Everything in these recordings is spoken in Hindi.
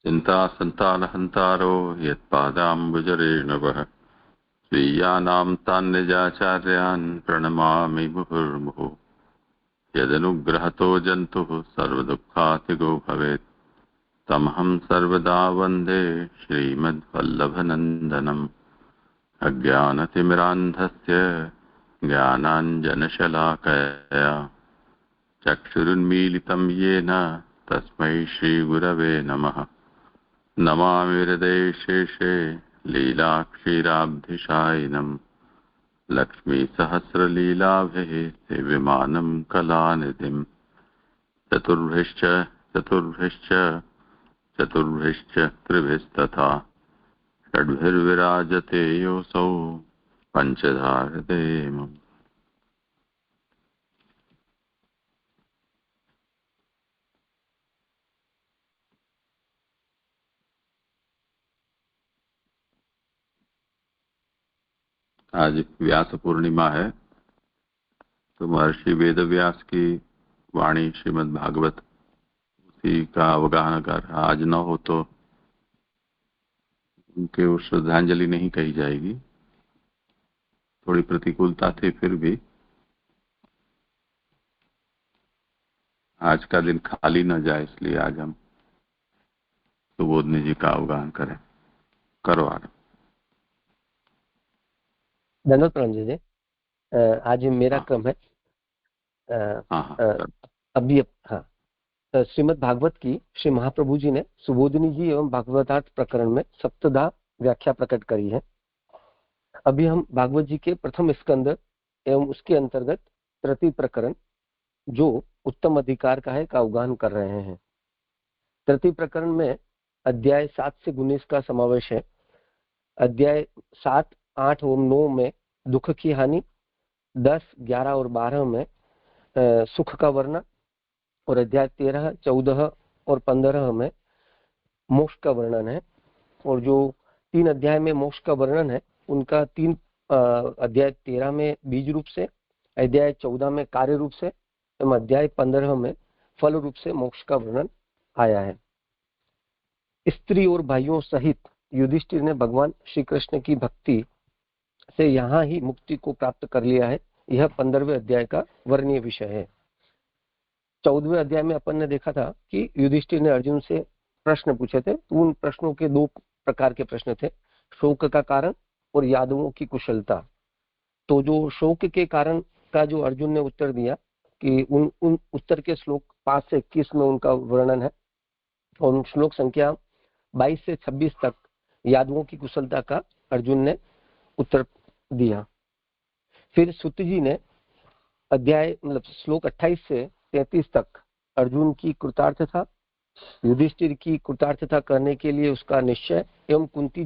चिन्तासन्तानहन्तारो यत्पादाम्बुजरेणवः स्वीयानां तान् निजाचार्यान् प्रणमामि मुहुर्मुहुः। यदनुग्रहतो जन्तुः सर्वदुःखातिगो भवेत् तमहं सर्वदा वन्दे श्रीमद्वल्लभनन्दनम्। अज्ञानतिमिरान्धस्य ज्ञानाञ्जनशलाकया चक्षुरुन्मीलितं येन तस्मै श्रीगुरवे नमः। नमामि हृदयशेषे लीलाक्षीराब्धिशायिनम् लक्ष्मीसहस्रलीलाभिः सेव्यमानं कलानिधिम्। चतुर्भिश्च चतुर्भिश्च चतुर्भिश्च त्रिभिस्तथा षड्भिर्विराजते योऽसौ पंचधा हृदयेमम्। आज व्यास पूर्णिमा है, तो महर्षि वेदव्यास की वाणी श्रीमद् भागवत उसी का अवगाहन कर, आज न हो तो उनके वो श्रद्धांजलि नहीं कही जाएगी। थोड़ी प्रतिकूलता थी, फिर भी आज का दिन खाली न जाए, इसलिए आज हम सुबोधनी जी का अवगाहन करें। करो आगे। धन्यवाद प्रणाम जी। आज मेरा क्रम है। अभी श्रीमद् भागवत की श्री महाप्रभु जी ने सुबोधनी जी एवं भागवतार्थ प्रकरण में सप्तदा व्याख्या प्रकट करी है। अभी हम भागवत जी के प्रथम स्कंद एवं उसके अंतर्गत तृतीय प्रकरण जो उत्तम अधिकार का है का अवगाहन कर रहे हैं। तृतीय प्रकरण में अध्याय 7 से 19 का समावेश है। अध्याय 7, 8 और 9 में दुख की हानि, 10, 11 और 12 में सुख का वर्णन, और अध्याय 13, 14 और 15 में मोक्ष का वर्णन है। और जो 3 अध्याय में मोक्ष का वर्णन है उनका 3 अध्याय 13 में बीज रूप से, अध्याय 14 में कार्य रूप से एवं अध्याय 15 में फल रूप से मोक्ष का वर्णन आया है। स्त्री और भाइयों सहित युधिष्ठिर ने भगवान श्री कृष्ण की भक्ति से यहाँ ही मुक्ति को प्राप्त कर लिया है। यह 15वें अध्याय का वर्णनीय विषय है। 14वें अध्याय में अपन ने देखा था कि युधिष्ठिर ने अर्जुन से प्रश्न पूछे थे। तो उन प्रश्नों के 2 प्रकार के प्रश्न थे, शोक का कारण और यादवों की कुशलता। तो जो शोक के कारण का जो अर्जुन ने उत्तर दिया कि उन उत्तर के श्लोक 5 से 21 में उनका वर्णन है, और श्लोक संख्या 22 से 26 तक यादवों की कुशलता का अर्जुन ने उत्तर दिया। फिर सूत जी ने अध्याय श्लोक 28 से 33 तक अर्जुन की कृतार्थता, युधिष्ठिर की कृतार्थता करने के लिए उसका निश्चय एवं कुंती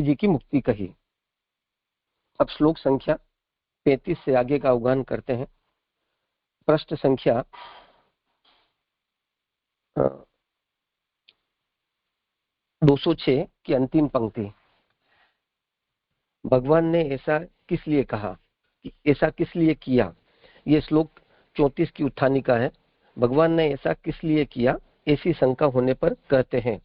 जी की मुक्ति कही। अब श्लोक संख्या 35 से आगे का अवगाहन करते हैं। पृष्ठ संख्या 206 की अंतिम पंक्ति। भगवान ने ऐसा किस लिए कहा, ऐसा किस लिए किया, यह श्लोक 34 की उत्थानी का है। भगवान ने ऐसा किस लिए किया, ऐसी शंका होने पर कहते हैं।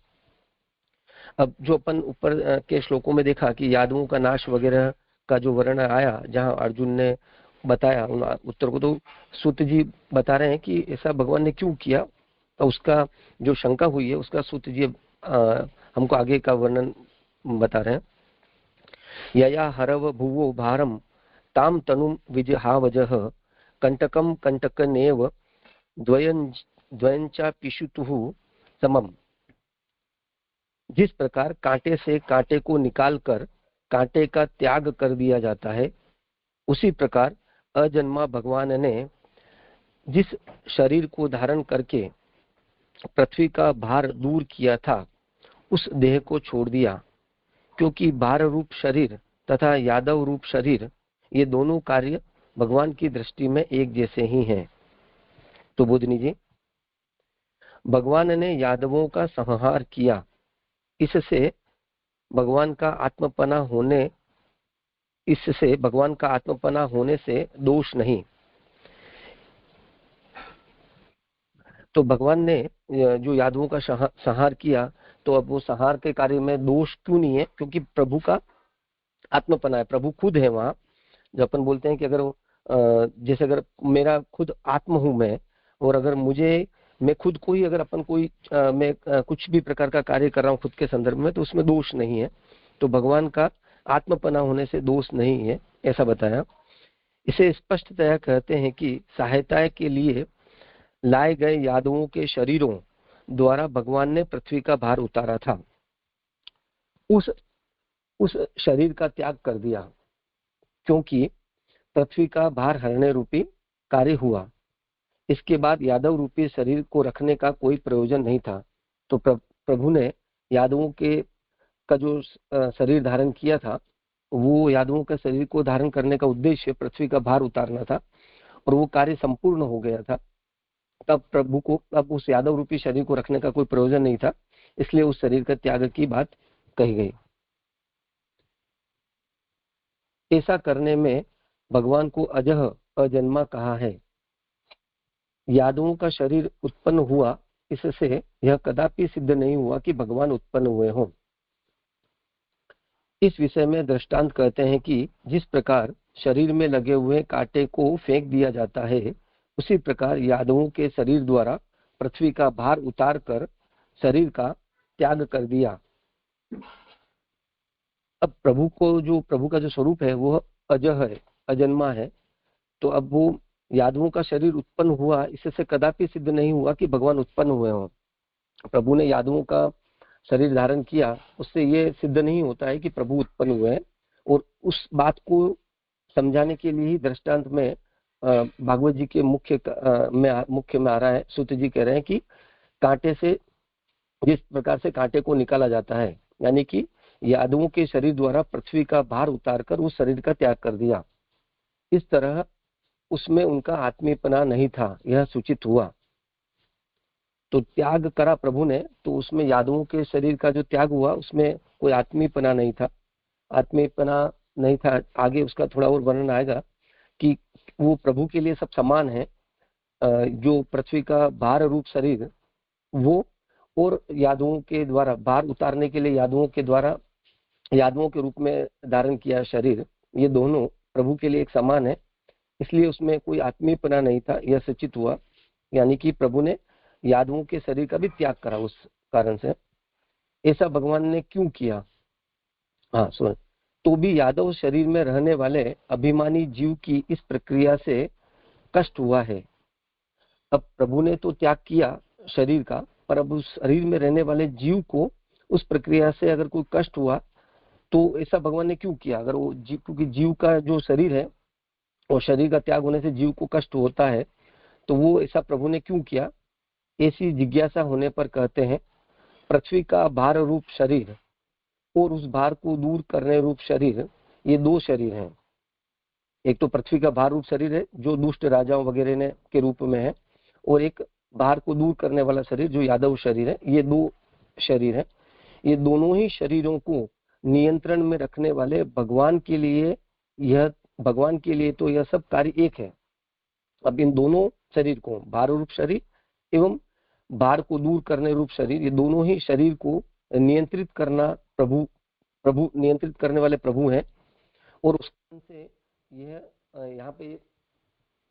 अब जो अपन ऊपर के श्लोकों में देखा कि यादवों का नाश वगैरह का जो वर्णन आया, जहां अर्जुन ने बताया उन उत्तर को, तो सूत जी बता रहे हैं कि ऐसा भगवान ने क्यों किया। तो उसका जो शंका हुई है उसका सूत जी हमको आगे का वर्णन बता रहे हैं। यया हरव भुवो भारम ताम तनुम विजहावजः कंटकम कंटकनेव द्वयंचा पिशुतुः समम। जिस प्रकार कांटे से कांटे को निकालकर कांटे का त्याग कर दिया जाता है, उसी प्रकार अजन्मा भगवान ने जिस शरीर को धारण करके पृथ्वी का भार दूर किया था, उस देह को छोड़ दिया, क्योंकि भार रूप शरीर तथा यादव रूप शरीर ये दोनों कार्य भगवान की दृष्टि में एक जैसे ही हैं। तो बोधनी जी, भगवान ने यादवों का संहार किया, इससे भगवान का आत्मपना होने से दोष नहीं। तो भगवान ने जो यादवों का संहार किया, तो अब वो संहार के कार्य में दोष क्यों नहीं है? क्योंकि प्रभु का आत्मपना है, प्रभु खुद है वहां। जो अपन बोलते हैं कि अगर जैसे अगर मेरा खुद आत्म हूं मैं, और अगर मैं खुद को ही अगर अपन कोई मैं कुछ भी प्रकार का कार्य कर रहा हूं खुद के संदर्भ में, तो उसमें दोष नहीं है। तो भगवान का आत्मपना होने से दोष नहीं है, ऐसा बताया। इसे स्पष्टतया कहते हैं कि सहायता के लिए लाए गए यादवों के शरीरों द्वारा भगवान ने पृथ्वी का भार उतारा था, उस शरीर का त्याग कर दिया, क्योंकि पृथ्वी का भार हरने रूपी कार्य हुआ। इसके बाद यादव रूपी शरीर को रखने का कोई प्रयोजन नहीं था। तो प्रभु ने यादवों का जो शरीर धारण किया था, वो यादवों के शरीर को धारण करने का उद्देश्य पृथ्वी का भार उतारना था, और वो कार्य संपूर्ण हो गया था। तब प्रभु को अब उस यादव रूपी शरीर को रखने का कोई प्रयोजन नहीं था, इसलिए उस शरीर का त्याग की बात कही गई। ऐसा करने में भगवान को अजह अजन्मा कहा है। यादवों का शरीर उत्पन्न हुआ, इससे यह कदापि सिद्ध नहीं हुआ कि भगवान उत्पन्न हुए हों। इस विषय में दृष्टांत कहते हैं कि जिस प्रकार शरीर में लगे हुए कांटे को फेंक दिया जाता है, उसी प्रकार यादवों के शरीर द्वारा पृथ्वी का भार उतार कर शरीर का त्याग कर दिया। अब प्रभु का जो स्वरूप है वह अजह है, अजन्मा है। तो अब वो यादवों का शरीर उत्पन्न हुआ, इससे कदापि सिद्ध नहीं हुआ कि भगवान उत्पन्न हुए हों। प्रभु ने यादवों का शरीर धारण किया, उससे ये सिद्ध नहीं होता है कि प्रभु उत्पन्न हुए हैं। और उस बात को समझाने के लिए ही दृष्टांत में भागवत जी के मुख्य में आ रहा है। सूत जी कह रहे हैं कि कांटे से, जिस प्रकार से कांटे को निकाला जाता है, यानी कि यादवों के शरीर द्वारा पृथ्वी का भार उतारकर उस शरीर का त्याग कर दिया, इस तरह उसमें उनका आत्मीयपना नहीं था, यह सूचित हुआ। तो त्याग करा प्रभु ने, तो उसमें यादवों के शरीर का जो त्याग हुआ उसमें कोई आत्मीयपना नहीं था, आगे उसका थोड़ा और वर्णन आएगा कि वो प्रभु के लिए सब समान है। जो पृथ्वी का भार रूप शरीर वो, और यादवों के द्वारा भार उतारने के लिए यादवों के रूप में धारण किया शरीर, ये दोनों प्रभु के लिए एक समान है, इसलिए उसमें कोई आत्मीयपना नहीं था, यह सूचित हुआ। यानी कि प्रभु ने यादवों के शरीर का भी त्याग करा उस कारण से। ऐसा भगवान ने क्यों किया? हाँ सुन, तो भी यादव शरीर में रहने वाले अभिमानी जीव की इस प्रक्रिया से कष्ट हुआ है। अब प्रभु ने तो त्याग किया शरीर का, पर अब उस शरीर में रहने वाले जीव को उस प्रक्रिया से अगर कोई कष्ट हुआ, तो ऐसा भगवान ने क्यों किया? अगर वो जीव, क्योंकि जीव का जो शरीर है और शरीर का त्याग होने से जीव को कष्ट होता है, तो वो ऐसा प्रभु ने क्यों किया? ऐसी जिज्ञासा होने पर कहते हैं, पृथ्वी का भार रूप शरीर और उस भार को दूर करने रूप शरीर, ये दो शरीर हैं। एक तो पृथ्वी का भार रूप शरीर है जो दुष्ट राजाओं वगैरह ने के रूप में है, और एक भार को दूर करने वाला शरीर जो यादव शरीर है। ये दो शरीर है। ये दोनों ही शरीरों को नियंत्रण में रखने वाले भगवान के लिए तो यह सब कार्य एक है। अब इन दोनों शरीर को, भार रूप शरीर एवं भार को दूर करने रूप शरीर, ये दोनों ही शरीर को नियंत्रित करना प्रभु नियंत्रित करने वाले प्रभु हैं। और उस से यह यहाँ पे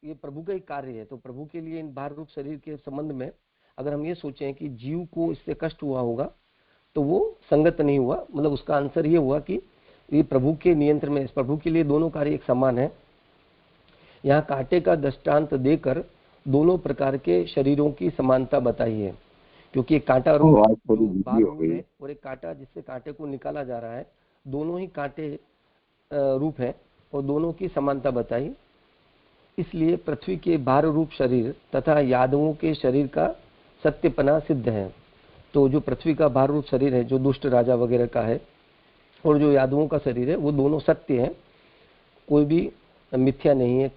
ये प्रभु का ही कार्य है। तो प्रभु के लिए इन भार रूप शरीर के संबंध में अगर हम ये सोचें कि जीव को इससे कष्ट हुआ होगा, तो वो संगत नहीं हुआ। मतलब उसका आंसर ये हुआ कि ये प्रभु के नियंत्रण में, प्रभु के लिए दोनों कार्य एक समान है। यहाँ कांटे का दृष्टांत देकर दोनों प्रकार के शरीरों की समानता बताई है, क्योंकि एक कांटा रूप जो भार रूप है और एक कांटा जिससे कांटे को निकाला जा रहा है, दोनों ही कांटे रूप है और दोनों की समानता बताई। इसलिए पृथ्वी के भार रूप शरीर तथा यादवों के शरीर का सत्यपना सिद्ध है। तो जो पृथ्वी का भार रूप शरीर है जो दुष्ट राजा वगैरह का है, और जो यादवों का शरीर है, वो दोनों सत्य है, कोई भी मिथ्या नहीं है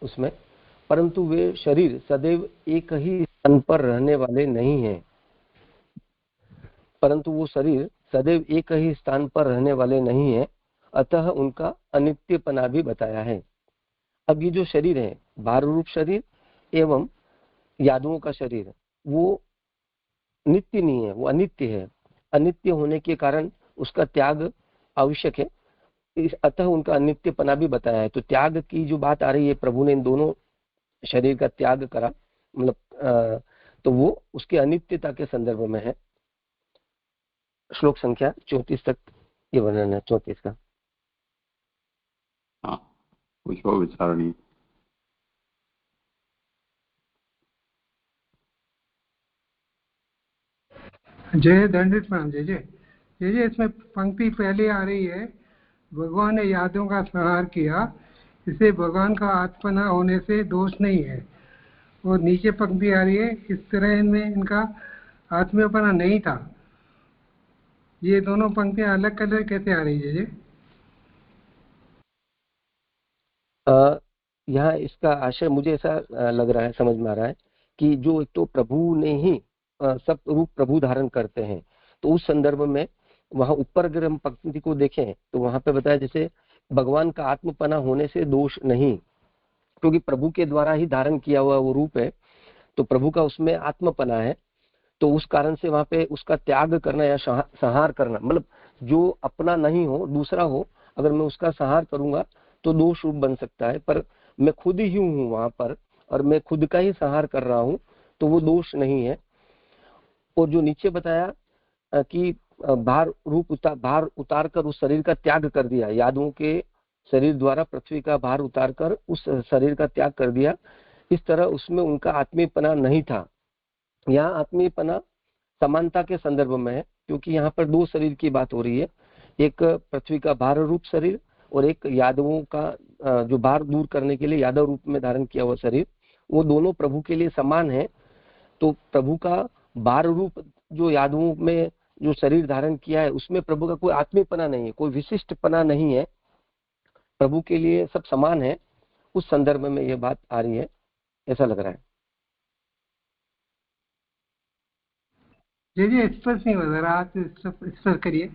उसमें। परंतु वे शरीर सदैव एक ही स्थान पर रहने वाले नहीं हैं। अतः उनका अनित्यपना भी बताया है। अब ये जो शरीर है, भार रूप शरीर एवं यादवों का शरीर, वो नित्य नहीं है, वो अनित्य है। अनित्य होने के कारण उसका त्याग आवश्यक है, अतः उनका अनित्यपना भी बताया है। तो त्याग की जो बात आ रही है, प्रभु ने इन दोनों शरीर का त्याग करा, मतलब तो वो उसके अनित्यता के संदर्भ में है। श्लोक संख्या 34 तक ये वर्णन है, 34 का। हाँ, कुछ हो विचारणी। जय दंडित प्रणाम। जय जय जय जय। इसमें पंक्ति पहले आ रही है, भगवान ने यादों का संहार किया, इसे भगवान का आत्मना होने से दोष नहीं है। और नीचे पंक्ति आ रही है, इस तरह इनमें इनका आत्मीयपना नहीं था। ये दोनों पंक्तियां अलग अलग कैसे आ रही है जी? यहाँ इसका आशय मुझे ऐसा लग रहा है, समझ में आ रहा है कि जो एक तो प्रभु ने ही सब रूप प्रभु धारण करते हैं, तो उस संदर्भ में वहां ऊपर अगर हम पंक्ति को देखें तो वहां पे बताया जैसे भगवान का आत्मपना होने से दोष नहीं, क्योंकि प्रभु के द्वारा ही धारण किया हुआ वो रूप है, तो प्रभु का उसमें आत्मपना है। तो उस कारण से वहां पे उसका त्याग करना या संहार करना, मतलब जो अपना नहीं हो, दूसरा हो, अगर मैं उसका संहार करूंगा तो दोष रूप बन सकता है, पर मैं खुद ही हूं वहां पर और मैं खुद का ही संहार कर रहा हूं, तो वो दोष नहीं है। और जो नीचे बताया कि भार उतार कर उस शरीर का त्याग कर दिया, यादवों के शरीर द्वारा पृथ्वी का भार उतार कर उस शरीर का त्याग कर दिया, इस तरह उसमें उनका आत्मीयपना नहीं था। यहाँ आत्मीयपना समानता के संदर्भ में है, क्योंकि यहाँ पर दो शरीर की बात हो रही है, एक पृथ्वी का भार रूप शरीर और एक यादवों का जो भार दूर करने के लिए यादव रूप में धारण किया हुआ शरीर, वो दोनों प्रभु के लिए समान है। तो प्रभु का भार रूप जो यादवों में जो शरीर धारण किया है, उसमें प्रभु का कोई आत्मीयपना नहीं है, कोई विशिष्टपना नहीं है, प्रभु के लिए सब समान है। उस संदर्भ में यह बात आ रही है, ऐसा लग रहा है। जी जी, स्पष्ट नहीं हो रहा, आप स्पष्ट करिए।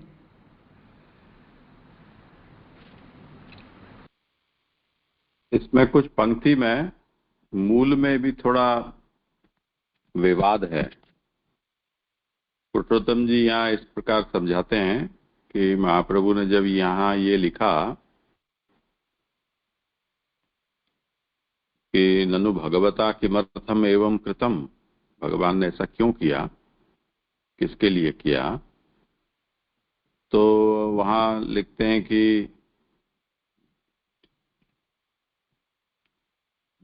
इसमें कुछ पंक्ति में मूल में भी थोड़ा विवाद है। पुरुषोत्तम जी यहाँ इस प्रकार समझाते हैं कि महाप्रभु ने जब यहाँ ये लिखा कि ननु भगवता किमर्थम एवं कृतम, भगवान ने ऐसा क्यों किया, किसके लिए किया, तो वहां लिखते हैं कि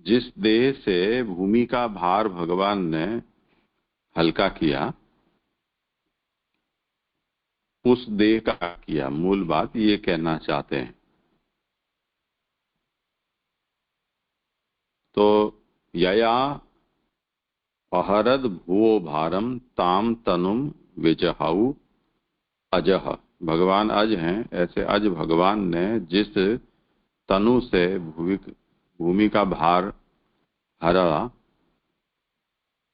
जिस देह से भूमि का भार भगवान ने हल्का किया, उस देह का किया, मूल बात ये कहना चाहते हैं। तो यया अहरद भुवो भारम ताम तनुम विजहाउ अजह, भगवान अज हैं, ऐसे अज भगवान ने जिस तनु से भूमि का भार हरा,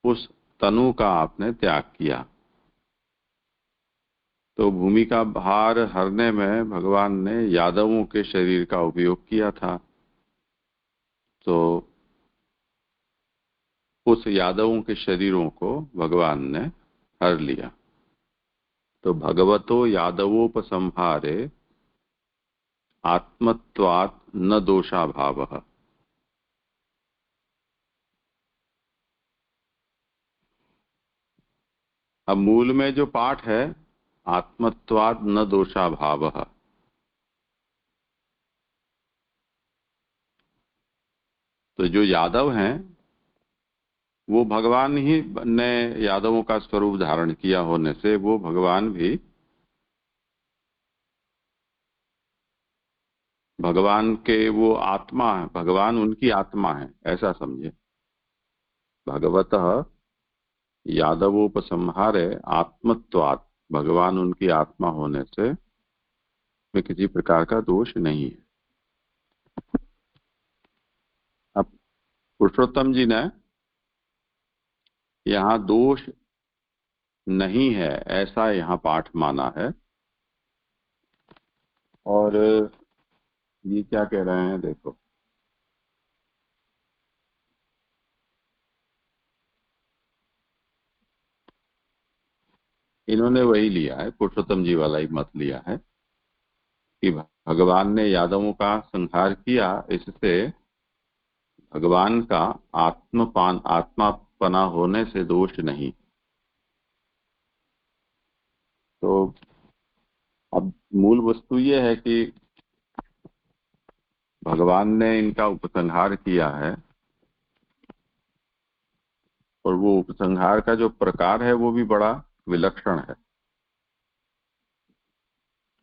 उस तनु का आपने त्याग किया। तो भूमि का भार हरने में भगवान ने यादवों के शरीर का उपयोग किया था, तो उस यादवों के शरीरों को भगवान ने हर लिया। तो भगवतो यादवोपसंहारे आत्मत्वात् न दोषाभावः। अब मूल में जो पाठ है आत्मत्वात् न दोषाभावः, तो जो यादव हैं वो भगवान ही ने यादवों का स्वरूप धारण किया होने से वो भगवान भी भगवान के वो आत्मा है, भगवान उनकी आत्मा है, ऐसा समझे। भगवतः यादवोपसंहारे आत्मत्वात्, भगवान उनकी आत्मा होने से में किसी प्रकार का दोष नहीं है। अब पुरुषोत्तम जी ने यहाँ दोष नहीं है ऐसा यहाँ पाठ माना है, और ये क्या कह रहे हैं देखो, इन्होंने वही लिया है, पुरुषोत्तम जी वाला ही मत लिया है कि भगवान ने यादवों का संहार किया, इससे भगवान का आत्मापना होने से दोष नहीं। तो अब मूल वस्तु ये है कि भगवान ने इनका उपसंहार किया है, और वो उपसंहार का जो प्रकार है वो भी बड़ा विलक्षण है।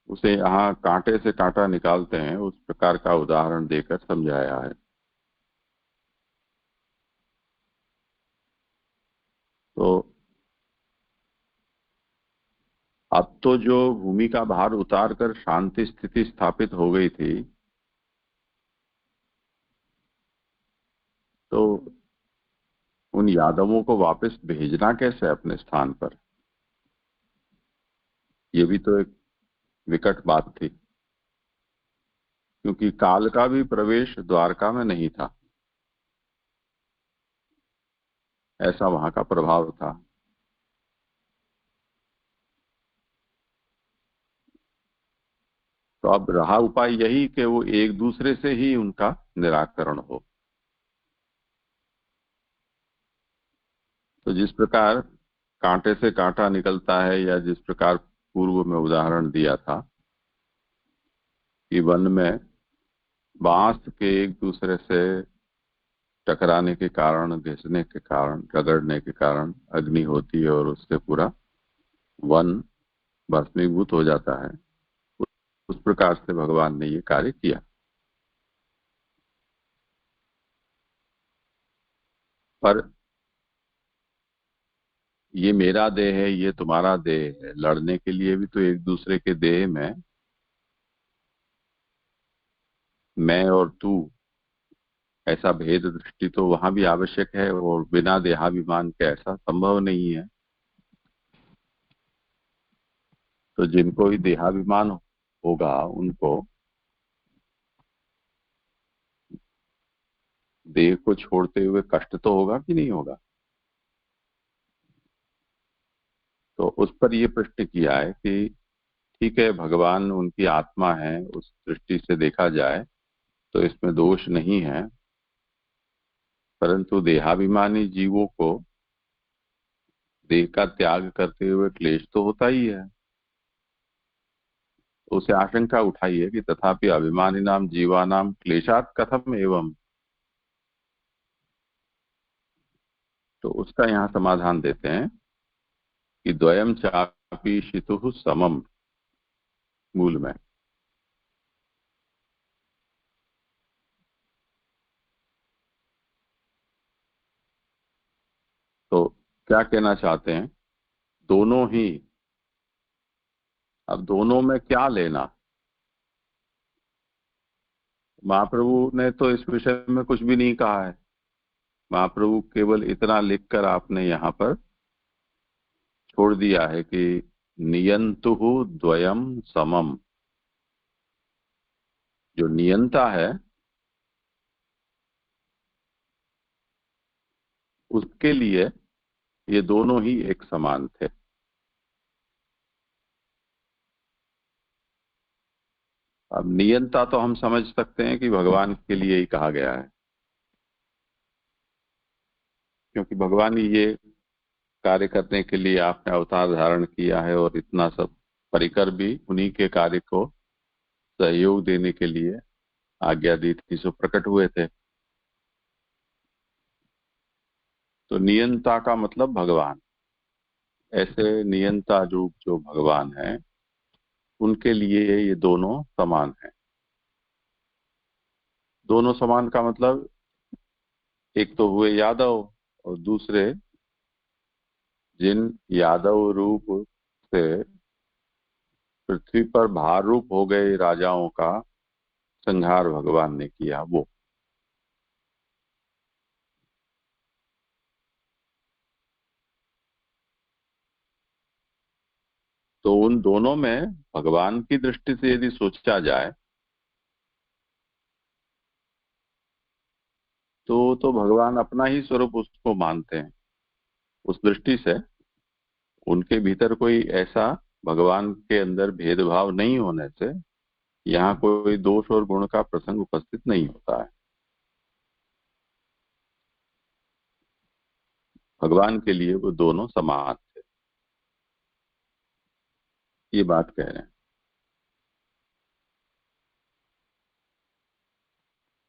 उसे यहाँ कांटे से कांटा निकालते हैं, उस प्रकार का उदाहरण देकर समझाया है। तो अब तो जो भूमि का भार उतार कर शांति स्थिति स्थापित हो गई थी, तो उन यादवों को वापस भेजना कैसे अपने स्थान पर, ये भी तो एक विकट बात थी, क्योंकि काल का भी प्रवेश द्वारका में नहीं था, ऐसा वहां का प्रभाव था। तो अब रहा उपाय यही कि वो एक दूसरे से ही उनका निराकरण हो। तो जिस प्रकार कांटे से कांटा निकलता है, या जिस प्रकार पूर्व में उदाहरण दिया था कि वन में बांस के एक दूसरे से टकराने के कारण, घिसने के कारण, रगड़ने के कारण अग्नि होती है और उससे पूरा वन भस्मीभूत हो जाता है, उस प्रकार से भगवान ने ये कार्य किया। पर ये मेरा देह है, ये तुम्हारा देह है, लड़ने के लिए भी तो एक दूसरे के देह में मैं और तू, ऐसा भेद दृष्टि तो वहां भी आवश्यक है, और बिना देहाभिमान के ऐसा संभव नहीं है। तो जिनको ही देहाभिमान होगा उनको देह को छोड़ते हुए कष्ट तो होगा कि नहीं होगा। तो उस पर ये प्रश्न किया है कि ठीक है, भगवान उनकी आत्मा है, उस दृष्टि से देखा जाए तो इसमें दोष नहीं है, परंतु देहाभिमानी जीवों को देह का त्याग करते हुए क्लेश तो होता ही है। तो उसे आशंका उठाई है कि तथापि अभिमानी नाम जीवानाम क्लेशात कथम एवं। तो उसका यहाँ समाधान देते हैं कि द्वयम चापि शितु समम, मूल में। तो क्या कहना चाहते हैं, दोनों ही। अब दोनों में क्या लेना, महाप्रभु ने तो इस विषय में कुछ भी नहीं कहा है। महाप्रभु केवल इतना लिखकर आपने यहाँ पर छोड़ दिया है कि नियंतु द्वयम समम। जो नियंता है उसके लिए ये दोनों ही एक समान थे। अब नियंता तो हम समझ सकते हैं कि भगवान के लिए ही कहा गया है, क्योंकि भगवान ही ये कार्य करने के लिए आपने अवतार धारण किया है, और इतना सब परिकर भी उन्हीं के कार्य को सहयोग देने के लिए आज्ञा दी थी, सो प्रकट हुए थे। तो नियंता का मतलब भगवान, ऐसे नियंता रूप जो भगवान है उनके लिए ये दोनों समान है। दोनों समान का मतलब एक तो हुए यादव, और दूसरे जिन यादव रूप से पृथ्वी पर भार रूप हो गए राजाओं का संहार भगवान ने किया, वो। तो उन दोनों में भगवान की दृष्टि से यदि सोचा जाए तो भगवान अपना ही स्वरूप उसको मानते हैं। उस दृष्टि से उनके भीतर कोई ऐसा भगवान के अंदर भेदभाव नहीं होने से यहाँ कोई दोष और गुण का प्रसंग उपस्थित नहीं होता है। भगवान के लिए वो दोनों समान थे, ये बात कह रहे हैं।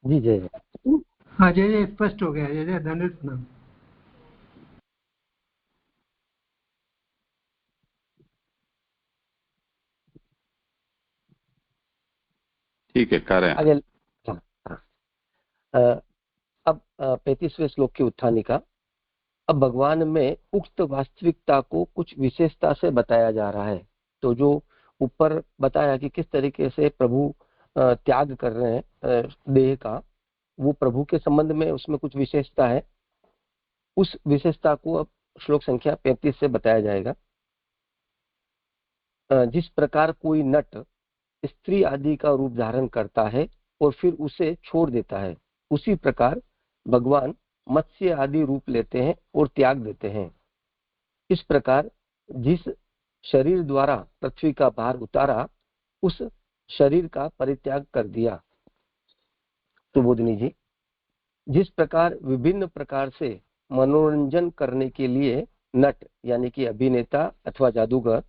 जी जय जय। हाँ जय जय, स्पष्ट हो गया। जय जय, दंडित प्रणाम। ठीक है, करें। आगे। हाँ हाँ। अ, अब 35वें श्लोक की उत्थानिका। अब भगवान में उक्त वास्तविकता को कुछ विशेषता से बताया जा रहा है। तो जो ऊपर बताया कि किस तरीके से प्रभु त्याग कर रहे हैं देह का, वो प्रभु के संबंध में उसमें कुछ विशेषता है। उस विशेषता को अब श्लोक संख्या 35 से बताया जाएगा। जिस प्रकार कोई नट स्त्री आदि का रूप धारण करता है और फिर उसे छोड़ देता है, उसी प्रकार भगवान मत्स्य आदि रूप लेते हैं और त्याग देते हैं। इस प्रकार जिस शरीर द्वारा पृथ्वी का भार उतारा, उस शरीर का परित्याग कर दिया। सुबोधनी जी, जिस प्रकार विभिन्न प्रकार से मनोरंजन करने के लिए नट यानी कि अभिनेता अथवा जादूगर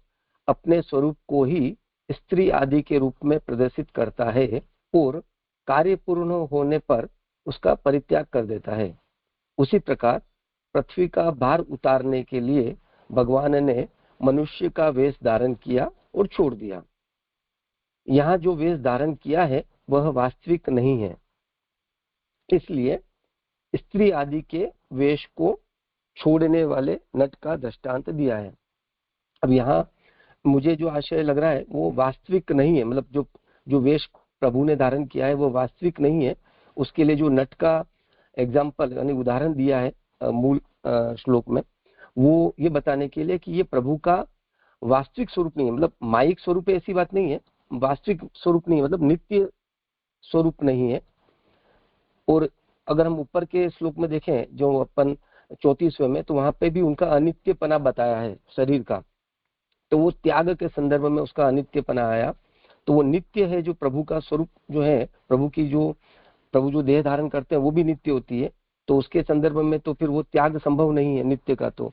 अपने स्वरूप को ही स्त्री आदि के रूप में प्रदर्शित करता है और कार्य पूर्ण होने पर उसका परित्याग कर देता है, उसी प्रकार पृथ्वी का भार उतारने के लिए भगवान ने मनुष्य का वेश धारण किया और छोड़ दिया। यहाँ जो वेश धारण किया है वह वास्तविक नहीं है, इसलिए स्त्री आदि के वेश को छोड़ने वाले नट का दृष्टांत दिया है। अब यहाँ मुझे जो आशय लग रहा है वो वास्तविक नहीं है, मतलब जो जो वेश प्रभु ने धारण किया है वो वास्तविक नहीं है। उसके लिए जो नट का एग्जाम्पल यानी उदाहरण दिया है मूल श्लोक में, वो ये बताने के लिए कि ये प्रभु का वास्तविक स्वरूप नहीं है। मतलब माइक स्वरूप है ऐसी बात नहीं है, वास्तविक स्वरूप नहीं है, मतलब नित्य स्वरूप नहीं है। और अगर हम ऊपर के श्लोक में देखें जो अपन 34वें में, तो वहां पे भी उनका अनित्यपना बताया है शरीर का। तो वो त्याग के संदर्भ में उसका अनित्यपना आया। तो वो नित्य है, जो प्रभु का स्वरूप जो है, प्रभु जो देह धारण करते हैं वो भी नित्य होती है। तो उसके संदर्भ में तो फिर वो त्याग संभव नहीं है नित्य का। तो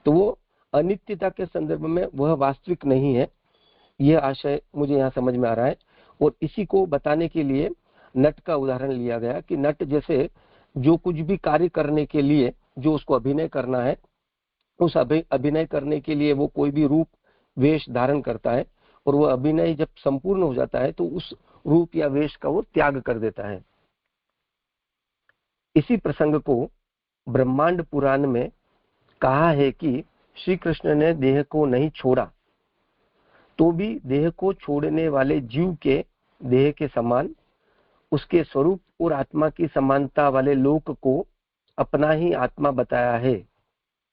वो अनित्यता के संदर्भ में वह वास्तविक नहीं है, यह आशय मुझे यहाँ समझ में आ रहा है। और इसी को बताने के लिए नट का उदाहरण लिया गया कि नट जैसे जो कुछ भी कार्य करने के लिए जो उसको अभिनय करना है, उस अभिनय करने के लिए वो कोई भी रूप वेश धारण करता है, और वो अभिनय जब संपूर्ण हो जाता है तो उस रूप या वेश का वो त्याग कर देता है। इसी प्रसंग को ब्रह्मांड पुराण में कहा है कि श्री कृष्ण ने देह को नहीं छोड़ा, तो भी देह को छोड़ने वाले जीव के देह के समान उसके स्वरूप और आत्मा की समानता वाले लोक को अपना ही आत्मा बताया है।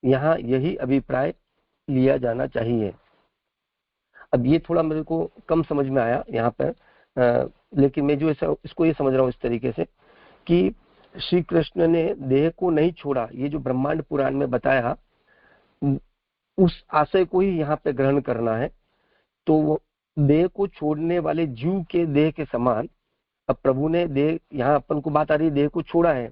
यहाँ यही अभिप्राय लिया जाना चाहिए। अब ये थोड़ा मेरे को कम समझ में आया यहाँ पर, लेकिन मैं जो इसको ये समझ रहा हूँ इस तरीके से कि श्री कृष्ण ने देह को नहीं छोड़ा, ये जो ब्रह्मांड पुराण में बताया उस आशय को ही यहाँ पे ग्रहण करना है। तो देह को छोड़ने वाले जीव के देह के समान, अब प्रभु ने देह, यहाँ अपन को बात आ रही है देह को छोड़ा है,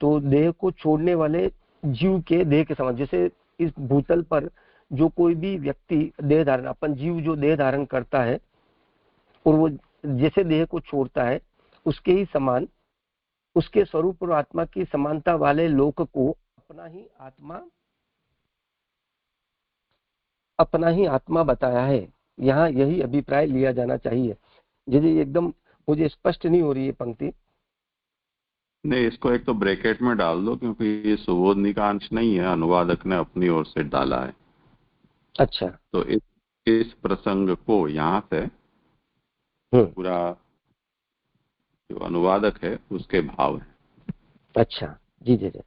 तो देह को छोड़ने वाले जीव के देह के समान, जैसे इस भूतल पर जो कोई भी व्यक्ति देह धारण, अपन जीव जो देह धारण करता है और वो जैसे देह को छोड़ता है उसके ही समान उसके स्वरूप और आत्मा की समानता वाले लोक को अपना ही आत्मा बताया है। यहाँ यही अभिप्राय लिया जाना चाहिए। यदि एकदम मुझे स्पष्ट नहीं हो रही है पंक्ति। नहीं, इसको एक तो ब्रैकेट में डाल दो, क्योंकि ये सुबोधनी का अंश नहीं है, अनुवादक ने अपनी ओर से डाला है। अच्छा। तो इस प्रसंग को यहाँ से पूरा जो अनुवादक है उसके भाव है। अच्छा जी जी जी।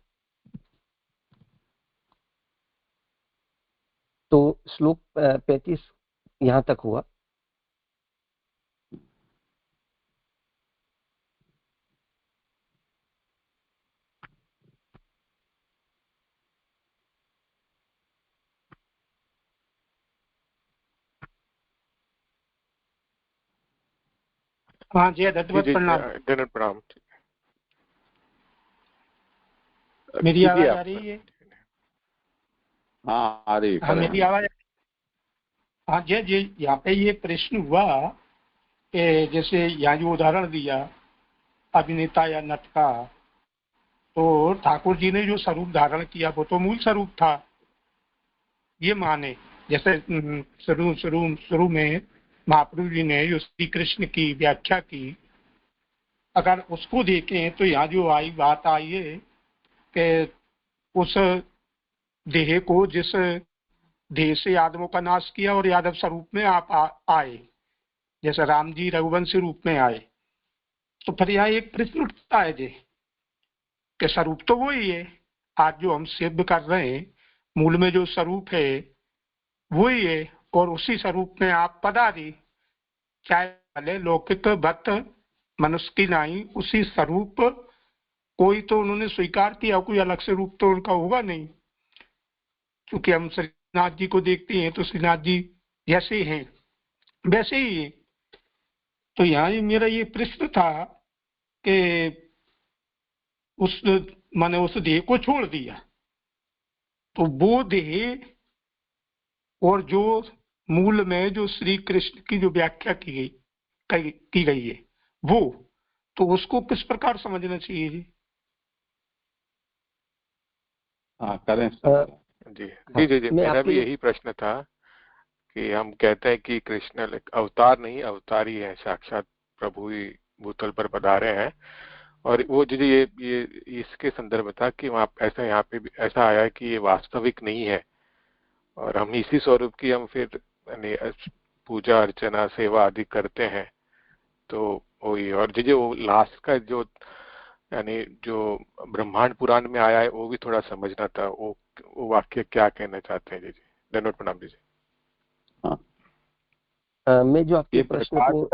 तो श्लोक 35 यहाँ तक हुआ। हाँ जी, दत्तवत प्रणाम। दंडवत प्रणाम। मेरी आवाज आ रही है? हाँ आ रही। हाँ मेरी आवाज। हाँ जी जी, यहाँ पे ये प्रश्न हुआ कि जैसे यहाँ जो उदाहरण दिया अभिनेता या नट का, तो ठाकुर जी ने जो स्वरूप धारण किया वो तो मूल स्वरूप था, ये माने। जैसे शुरू में महाप्रभु जी ने जो श्री कृष्ण की व्याख्या की, अगर उसको देखें तो यहाँ जो बात आई है कि उस देह को, जिस देह से यादवों का नाश किया और यादव स्वरूप में आप आए, जैसे राम जी रघुवंशी रूप में आए, तो फिर यहाँ एक प्रश्न उठता है जी कि स्वरूप तो वही है, आज जो हम सिद्ध कर रहे हैं मूल में जो स्वरूप है वही है, और उसी स्वरूप में आप पधारी, चाहे भले लौकिक भक्त मनुष्य की नहीं, उसी स्वरूप कोई तो उन्होंने स्वीकार किया, कोई अलग से रूप तो उनका होगा नहीं, क्योंकि हम श्रीनाथ जी को देखते हैं तो श्रीनाथ जी जैसे हैं वैसे ही है। तो यहाँ मेरा ये प्रश्न था कि मैंने उस देह को छोड़ दिया, तो वो देह और जो मूल में जो श्री कृष्ण की जो व्याख्या की गई है वो, तो उसको किस प्रकार समझना चाहिए जी? हाँ करें जी जी जी जी, मेरा भी यही प्रश्न था कि हम कहते हैं कि कृष्ण अवतार नहीं, अवतारी है, साक्षात प्रभु ही भूतल पर पधारे हैं। और वो जो ये इसके संदर्भ में था कि वहाँ ऐसा, यहाँ पे भी ऐसा आया है कि ये वास्तविक नहीं है, और हम इसी स्वरूप की हम फिर पूजा अर्चना सेवा आदि करते हैं। तो वही, और जो वो लास्ट का जो यानी जो ब्रह्मांड पुराण में आया है वो भी थोड़ा समझना था, वो वाक्य क्या कहना चाहते हैं जी? जी धन्यवाद, प्रणाम जी। हाँ मैं जो आपके प्रश्न को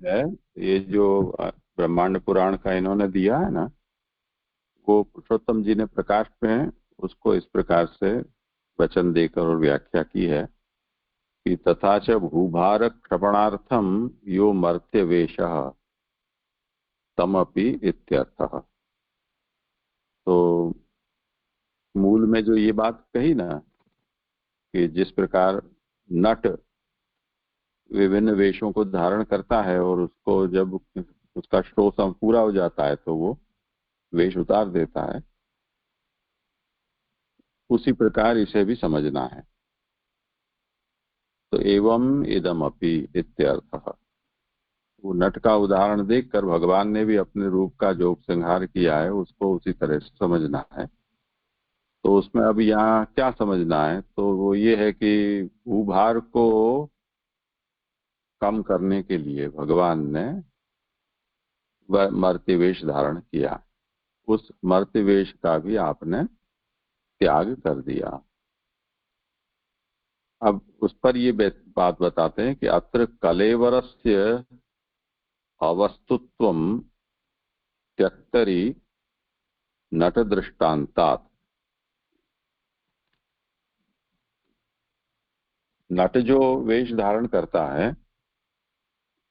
है, ये जो ब्रह्मांड पुराण का इन्होंने दिया है ना, वो पुरुषोत्तम जी ने प्रकाश में उसको इस प्रकार से वचन देकर और व्याख्या की है कि तथा च भूभार क्षपणार्थम यो मर्त्य वेशः तमपि इत्यर्थः। तो मूल में जो ये बात कही ना कि जिस प्रकार नट विभिन्न वेशों को धारण करता है और उसको जब उसका शो पूरा हो जाता है तो वो वेश उतार देता है, उसी प्रकार इसे भी समझना है। तो एवं इदमपि इत्यर्थः। वो नट का उदाहरण देखकर भगवान ने भी अपने रूप का जो उपसंहार किया है उसको उसी तरह से समझना है। तो उसमें अब यहाँ क्या समझना है, तो वो ये है कि भूभार को कम करने के लिए भगवान ने मर्त्य वेश धारण किया, उस मर्त्य वेश का भी आपने त्याग कर दिया। अब उस पर ये बात बताते हैं कि अत्र कलेवरस्य अवस्तुत्वम त्यक्तरी नट दृष्टांतात्। नट जो वेश धारण करता है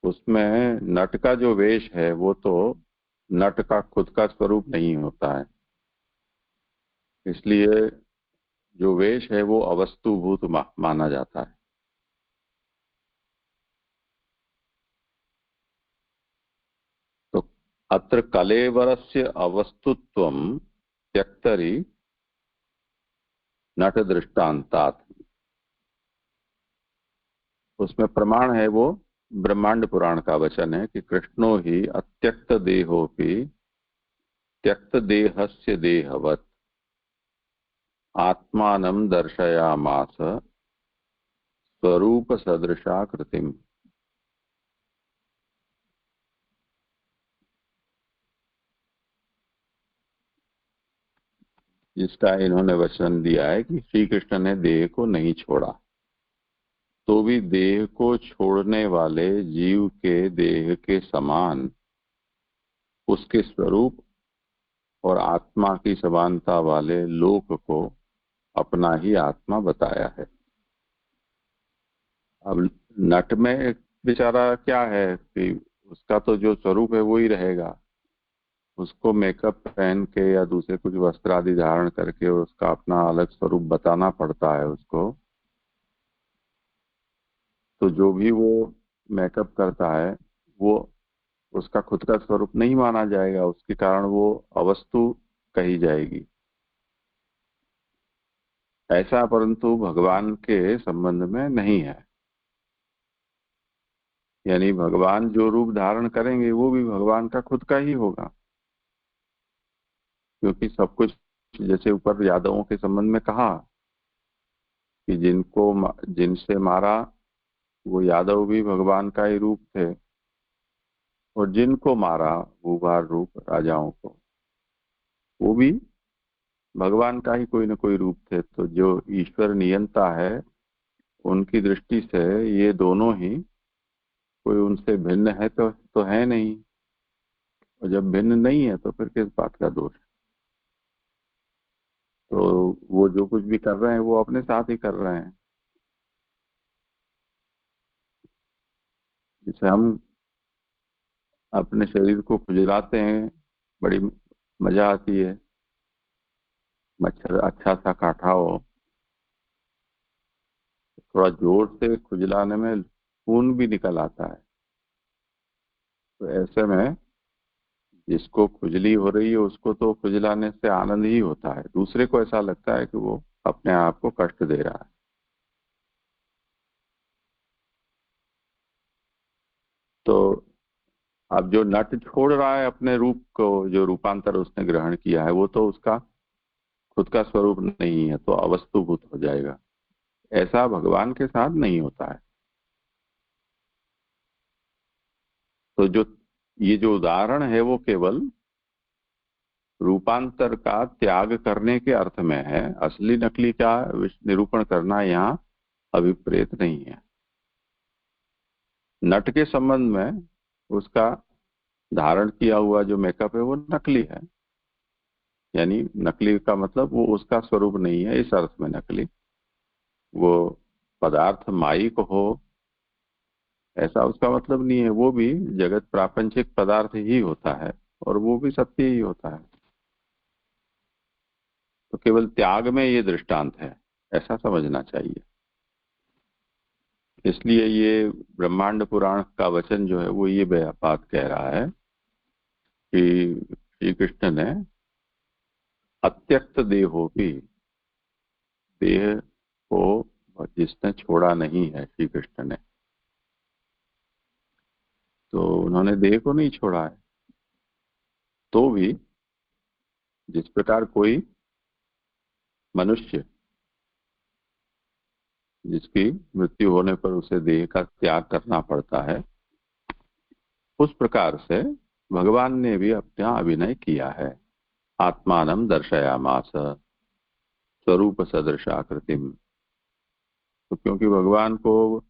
उसमें नट का जो वेश है वो तो नट का खुद का स्वरूप नहीं होता है, इसलिए जो वेश है वो अवस्तुभूत माना जाता है। तो अत्र कलेवरस्य अवस्तुत्वम त्यक्तरी नट दृष्टांतात्, उसमें प्रमाण है वो ब्रह्मांड पुराण का वचन है कि कृष्णो ही अत्यक्त देहोपि त्यक्त देहस्य देहवत् आत्मानं दर्शयामास स्वरूप सदृशा कृतिम। जिसका इन्होंने वचन दिया है कि श्री कृष्ण ने देह को नहीं छोड़ा, तो भी देह को छोड़ने वाले जीव के देह के समान उसके स्वरूप और आत्मा की समानता वाले लोक को अपना ही आत्मा बताया है। अब नट में बेचारा क्या है कि उसका तो जो स्वरूप है वो ही रहेगा। उसको मेकअप पहन के या दूसरे कुछ वस्त्र आदि धारण करके उसका अपना अलग स्वरूप बताना पड़ता है उसको। तो जो भी वो मेकअप करता है वो उसका खुद का स्वरूप नहीं माना जाएगा, उसके कारण वो अवस्तु कही जाएगी। ऐसा परंतु भगवान के संबंध में नहीं है। यानी भगवान जो रूप धारण करेंगे वो भी भगवान का खुद का ही होगा, क्योंकि सब कुछ जैसे ऊपर यादवों के संबंध में कहा कि जिनसे मारा वो यादव भी भगवान का ही रूप थे, और जिनको मारा भूभार रूप राजाओं को वो भी भगवान का ही कोई न कोई रूप थे। तो जो ईश्वर नियंता है उनकी दृष्टि से ये दोनों ही कोई उनसे भिन्न है तो है नहीं, और जब भिन्न नहीं है तो फिर किस बात का दोष है। तो वो जो कुछ भी कर रहे हैं वो अपने साथ ही कर रहे हैं। जैसे हम अपने शरीर को खुजलाते हैं, बड़ी मजा आती है। मच्छर अच्छा सा काटा हो, थोड़ा जोर से खुजलाने में खून भी निकल आता है। तो ऐसे में जिसको खुजली हो रही है उसको तो खुजलाने से आनंद ही होता है, दूसरे को ऐसा लगता है कि वो अपने आप को कष्ट दे रहा है। तो अब जो नट छोड़ रहा है अपने रूप को, जो रूपांतर उसने ग्रहण किया है, वो तो उसका खुद का स्वरूप नहीं है, तो अवस्तुभूत हो जाएगा। ऐसा भगवान के साथ नहीं होता है। तो ये जो उदाहरण है वो केवल रूपांतर का त्याग करने के अर्थ में है। असली नकली का निरूपण करना यहाँ अभिप्रेत नहीं है। नट के संबंध में उसका धारण किया हुआ जो मेकअप है वो नकली है। यानी नकली का मतलब वो उसका स्वरूप नहीं है इस अर्थ में नकली। वो पदार्थ मायिक हो ऐसा उसका मतलब नहीं है, वो भी जगत प्रापंचिक पदार्थ ही होता है और वो भी सत्य ही होता है। तो केवल त्याग में ये दृष्टांत है, ऐसा समझना चाहिए। इसलिए ये ब्रह्मांड पुराण का वचन जो है वो ये बात कह रहा है कि श्री कृष्ण ने अत्यक्त देहो भी, देह को जिसने छोड़ा नहीं है श्री कृष्ण ने, तो उन्होंने देह को नहीं छोड़ा है। तो भी जिस प्रकार कोई मनुष्य जिसकी मृत्यु होने पर उसे देह का त्याग करना पड़ता है, उस प्रकार से भगवान ने भी अपना अभिनय किया है। आत्मानम दर्शयामास स्वरूप सदृश आकृतिम। तो क्योंकि भगवान को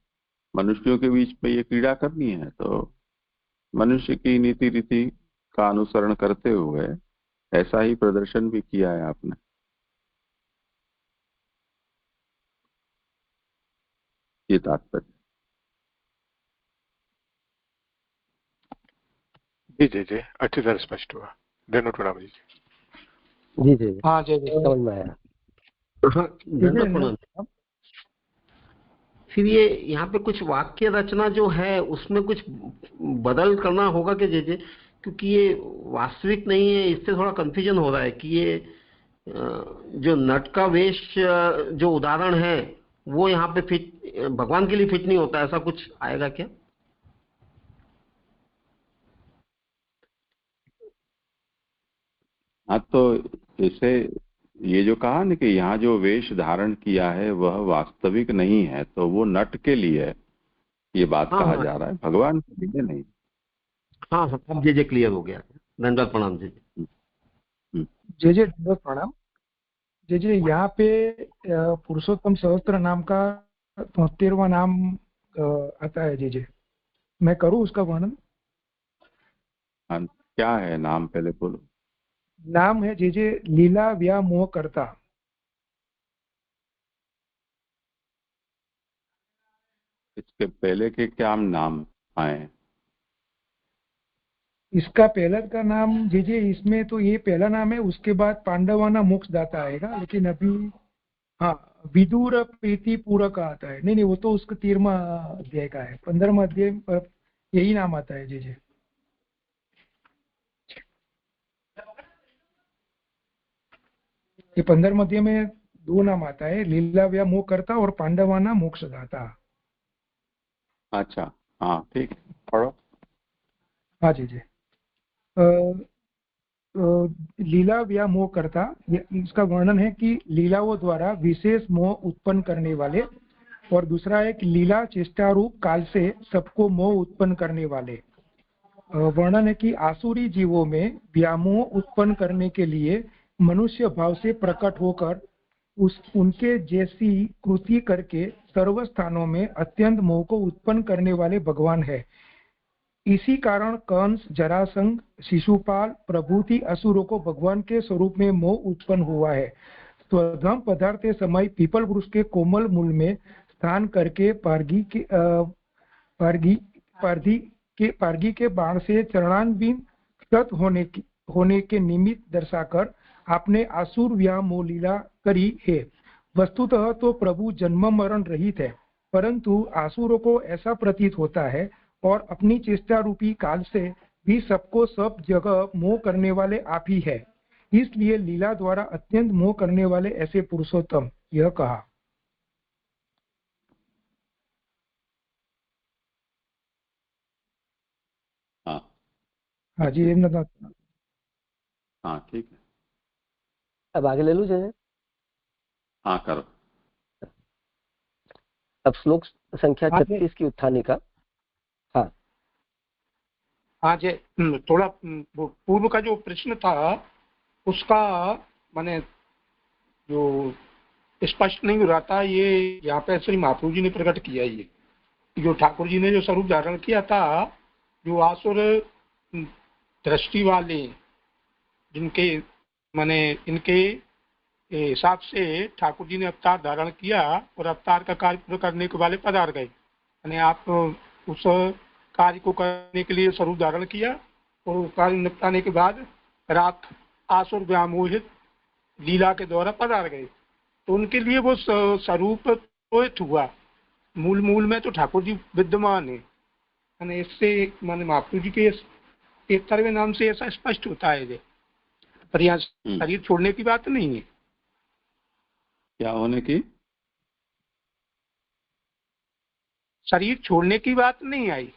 मनुष्यों के बीच में ये क्रीड़ा करनी है, तो मनुष्य की नीति रीति का अनुसरण करते हुए ऐसा ही प्रदर्शन भी किया है आपने। ये तात्पर्य। जी जी जी, अच्छी तरह स्पष्ट हुआ। धन्यवाद प्रणाम जी। जी जी हाँ जी जी समझ में आया। हाँ, फिर ये यहाँ पे कुछ वाक्य रचना जो है उसमें कुछ बदल करना होगा कि जैसे, क्योंकि ये वास्तविक नहीं है, इससे थोड़ा कंफ्यूजन हो रहा है कि ये जो नट का वेश जो उदाहरण है वो यहाँ पे फिट भगवान के लिए फिट नहीं होता, ऐसा कुछ आएगा क्या? हाँ, तो इसे ये जो कहा ना कि यहाँ जो वेश धारण किया है वह वास्तविक नहीं है, तो वो नट के लिए ये बात हाँ कहा हाँ जा रहा है, भगवान के लिए नहीं। हाँ हाँ, अब जे क्लियर हो गया। धन्यवाद प्रणाम जी। हम्म, जय दंडवत प्रणाम। जय यहाँ पे पुरुषोत्तम सहस्त्र नाम का 73वां नाम आता है। जय मैं करूँ उसका वर्णन? हाँ, क्या है नाम पहले बोलो। नाम है जय लीला व्यामोह करता। इसके पहले के क्या नाम आए? इसका पहला का नाम जे इसमें तो ये पहला नाम है, उसके बाद पांडवाना मोक्ष दाता आएगा, लेकिन अभी हाँ विदुर प्रीति पूरक आता है। नहीं वो तो उसका 13वां अध्याय का है, 15वां अध्याय यही नाम आता है जे। ये 15वें अध्याय में 2 नाम आता है, लीला व्यामोह करता और पांडवाना मोक्ष दाता। अच्छा हाँ ठीक है, पढ़ो। हाँ जी लीला व्यामोह करता, इसका वर्णन है कि लीलाओं द्वारा विशेष मोह उत्पन्न करने वाले, और दूसरा है कि लीला चेष्टा रूप काल से सबको मोह उत्पन्न करने वाले। वर्णन है कि आसुरी जीवों में व्यामोह उत्पन्न करने के लिए मनुष्य भाव से प्रकट होकर उनके जैसी कृति करके सर्व स्थानों में अत्यंत मोह को उत्पन्न करने वाले भगवान है। इसी कारण कंस, जरासंध, शिशुपाल प्रभृति असुरों को भगवान के स्वरूप में मोह उत्पन्न हुआ है। स्वधर्म पदार्थ समय पीपल वृक्ष के कोमल मूल में स्थान करके पारगी के बाण से चरणान्विन क्षत होने के निमित्त दर्शाकर आपने आसुर व्यामोह लीला करी है। वस्तुतः तो प्रभु जन्म मरण रहित है, परंतु आसुरों को ऐसा प्रतीत होता है और अपनी चेष्टा रूपी काल से भी सबको सब जगह मोह करने वाले आप ही है। इसलिए लीला द्वारा अत्यंत मोह करने वाले ऐसे पुरुषोत्तम, यह कहा। हाँ जी हाँ ठीक है, अब आगे ले लूं जय। हाँ करो। अब श्लोक संख्या 36 की उत्थानी का। हाँ जी, थोड़ा पूर्व का जो प्रश्न था उसका माने जो स्पष्ट नहीं हो रहा था, ये यहाँ पे श्री महाप्रभु जी ने प्रकट किया। ये जो ठाकुर जी ने जो स्वरूप धारण किया था, जो आसुर दृष्टि वाले जिनके माने इनके हिसाब से ठाकुर जी ने अवतार धारण किया और अवतार का कार्य पूरा करने के वाले पधार गए। यानी आप उस कार्य को करने के लिए स्वरूप धारण किया और कार्य निपटाने के बाद रात आसुर व्यामोहित लीला के द्वारा पधार गए, तो उनके लिए वो स्वरूप प्रोहित हुआ। मूल में तो ठाकुर जी विद्यमान है। यानी इससे माने महाप्रभु जी के 73वें नाम से ऐसा स्पष्ट होता है। पर यहाँ शरीर छोड़ने की बात नहीं है। क्या होने की? शरीर छोड़ने की बात नहीं आई।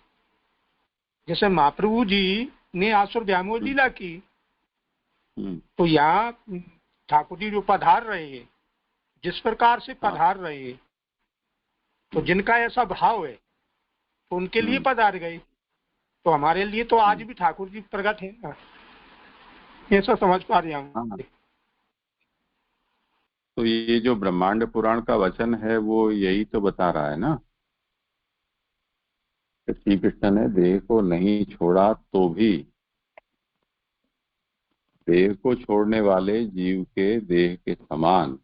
जैसे महाप्रभु जी ने आसुर व्यामोह लीला की, तो यहाँ ठाकुर जी जो पधार रहे हैं, जिस प्रकार से पधार रहे हैं, तो जिनका ऐसा भाव है तो उनके लिए पधार गए। तो हमारे लिए तो आज भी ठाकुर जी प्रकट है ना, ऐसा समझ पा रहे हम। तो ये जो ब्रह्मांड पुराण का वचन है वो यही तो बता रहा है ना, श्री कृष्ण ने देह को नहीं छोड़ा तो भी देह को छोड़ने वाले जीव के देह के समान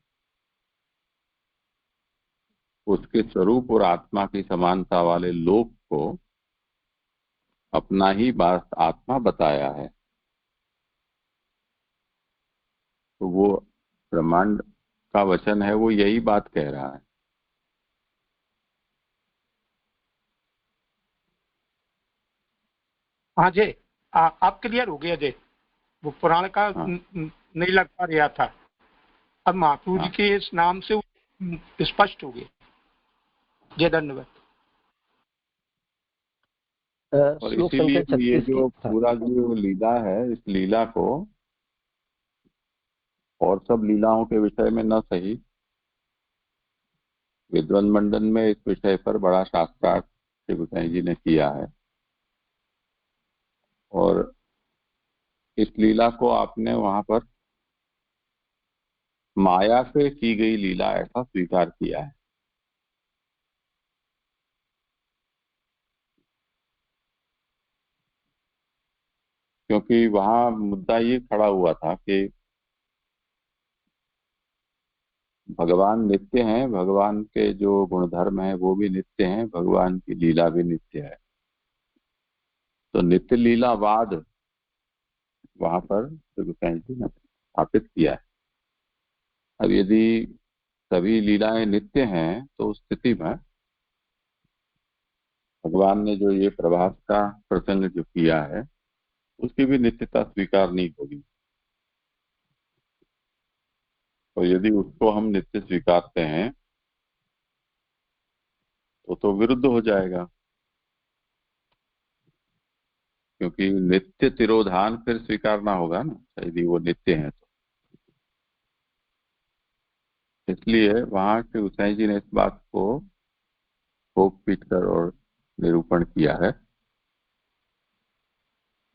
उसके स्वरूप और आत्मा की समानता वाले लोक को अपना ही आत्मा बताया है। तो वो ब्रह्मांड का वचन है, वो यही बात कह रहा है। हाँ जी, आप क्लियर हो गया जी। वो पुराण का नहीं लग पा रहा था, अब महाप्रभु जी के इस नाम से स्पष्ट हो गया। जय धन्यवाद। और इसीलिए ये जो पूरा जो लीला है, इस लीला को और सब लीलाओं के विषय में न सही, विद्वन मंडन में इस विषय पर बड़ा शास्त्रार्थ श्री गोसाई जी ने किया है। और इस लीला को आपने वहां पर माया से की गई लीला ऐसा स्वीकार किया है। क्योंकि वहां मुद्दा ये खड़ा हुआ था कि भगवान नित्य हैं, भगवान के जो गुणधर्म हैं वो भी नित्य हैं, भगवान की लीला भी नित्य है। तो नित्य लीलावाद वहां पर श्री गोसाई जी ने स्थापित किया है। अब यदि सभी लीलाएं नित्य हैं तो उस स्थिति में भगवान ने जो ये प्रभास का प्रसंग जो किया है उसकी भी नित्यता स्वीकार नहीं होगी। और यदि उसको हम नित्य स्वीकारते हैं तो विरुद्ध हो जाएगा, क्योंकि नित्य तिरोधान फिर स्वीकारना होगा ना, यदि वो नित्य है तो। इसलिए वहां के गोसाई जी ने इस बात को ठोक पीट कर और निरूपण किया है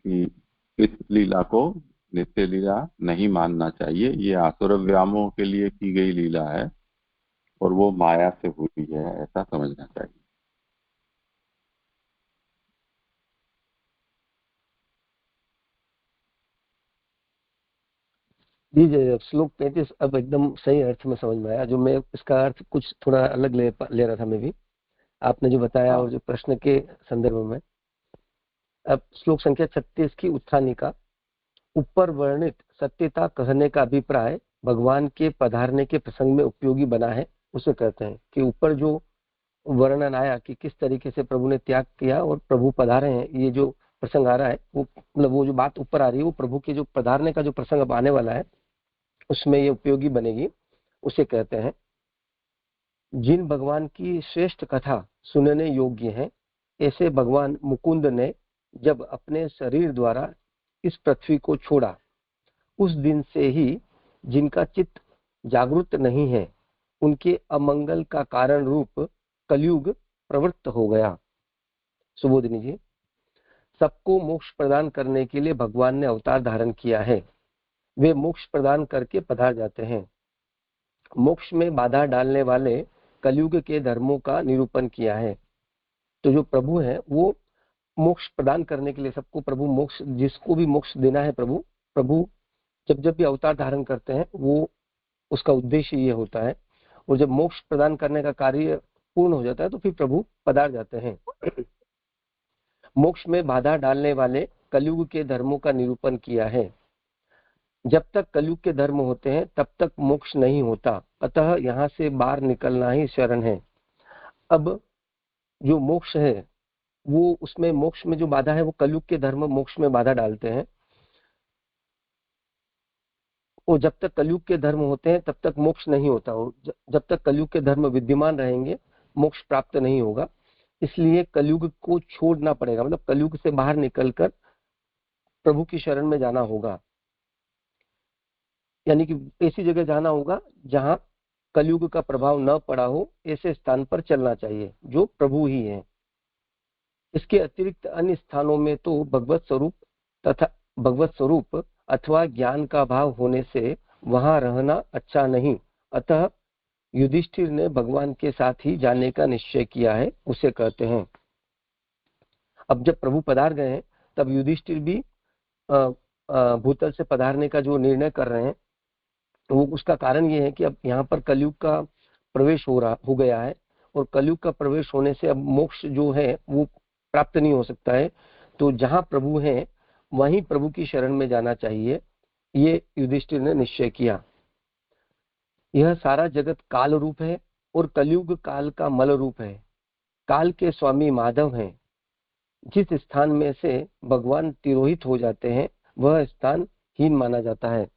कि इस लीला को नित्य लीला नहीं मानना चाहिए, ये आसुर व्यामोह के लिए की गई लीला है और वो माया से हुई है, ऐसा समझना चाहिए। जी श्लोक 35 अब एकदम सही अर्थ में समझ में आया। जो मैं इसका अर्थ कुछ थोड़ा अलग ले रहा था मैं भी, आपने जो बताया और जो प्रश्न के संदर्भ में। अब श्लोक संख्या 36 की उत्थानिका, ऊपर वर्णित सत्यता कहने का अभिप्राय भगवान के पधारने के प्रसंग में उपयोगी बना है। उसे कहते हैं कि ऊपर जो वर्णन आया कि किस तरीके से प्रभु ने त्याग किया और प्रभु पधारे हैं, ये जो प्रसंग आ रहा है वो मतलब वो जो बात ऊपर आ रही है वो प्रभु के जो पधारने का जो प्रसंग अब आने वाला है उसमें ये उपयोगी बनेगी। उसे कहते हैं जिन भगवान की श्रेष्ठ कथा सुनने योग्य है, ऐसे भगवान मुकुंद ने जब अपने शरीर द्वारा इस पृथ्वी को छोड़ा, उस दिन से ही जिनका चित्त जागृत नहीं है उनके अमंगल का कारण रूप कलयुग प्रवृत्त हो गया। सुबोधिनी जी, सबको मोक्ष प्रदान करने के लिए भगवान ने अवतार धारण किया है। वे मोक्ष प्रदान करके पधार जाते हैं। मोक्ष में बाधा डालने वाले कलयुग के धर्मों का निरूपण किया है। तो जो प्रभु है वो मोक्ष प्रदान करने के लिए सबको प्रभु मोक्ष, जिसको भी मोक्ष देना है प्रभु जब भी अवतार धारण करते हैं वो उसका उद्देश्य ये होता है। और जब मोक्ष प्रदान करने का कार्य पूर्ण हो जाता है तो फिर प्रभु पधार जाते हैं। मोक्ष में बाधा डालने वाले कलयुग के धर्मों का निरूपण किया है। जब तक कलयुग के धर्म होते हैं तब तक मोक्ष नहीं होता, अतः यहाँ से बाहर निकलना ही शरण है। अब जो मोक्ष है वो, उसमें मोक्ष में जो बाधा है वो कलयुग के धर्म मोक्ष में बाधा डालते हैं। और जब तक कलयुग के धर्म होते हैं तब तक मोक्ष नहीं होता। और जब तक कलयुग के धर्म विद्यमान रहेंगे मोक्ष प्राप्त नहीं होगा। इसलिए कलयुग को छोड़ना पड़ेगा, मतलब कलयुग से बाहर निकलकर प्रभु की शरण में जाना होगा। यानी कि ऐसी जगह जाना होगा जहां कलयुग का प्रभाव न पड़ा हो, ऐसे स्थान पर चलना चाहिए जो प्रभु ही है। इसके अतिरिक्त अन्य स्थानों में तो भगवत स्वरूप अथवा ज्ञान का भाव होने से वहां रहना अच्छा नहीं। अतः युधिष्ठिर ने भगवान के साथ ही जाने का निश्चय किया है, उसे कहते हैं। अब जब प्रभु पधार गए हैं तब युधिष्ठिर भी भूतल से पधारने का जो निर्णय कर रहे हैं वो उसका कारण ये है कि अब यहाँ पर कलयुग का प्रवेश हो गया है और कलयुग का प्रवेश होने से अब मोक्ष जो है वो प्राप्त नहीं हो सकता है। तो जहां प्रभु हैं वहीं प्रभु की शरण में जाना चाहिए, ये युधिष्ठिर ने निश्चय किया। यह सारा जगत काल रूप है और कलयुग काल का मल रूप है। काल के स्वामी माधव हैं। जिस स्थान में से भगवान तिरोहित हो जाते हैं वह स्थान हीन माना जाता है।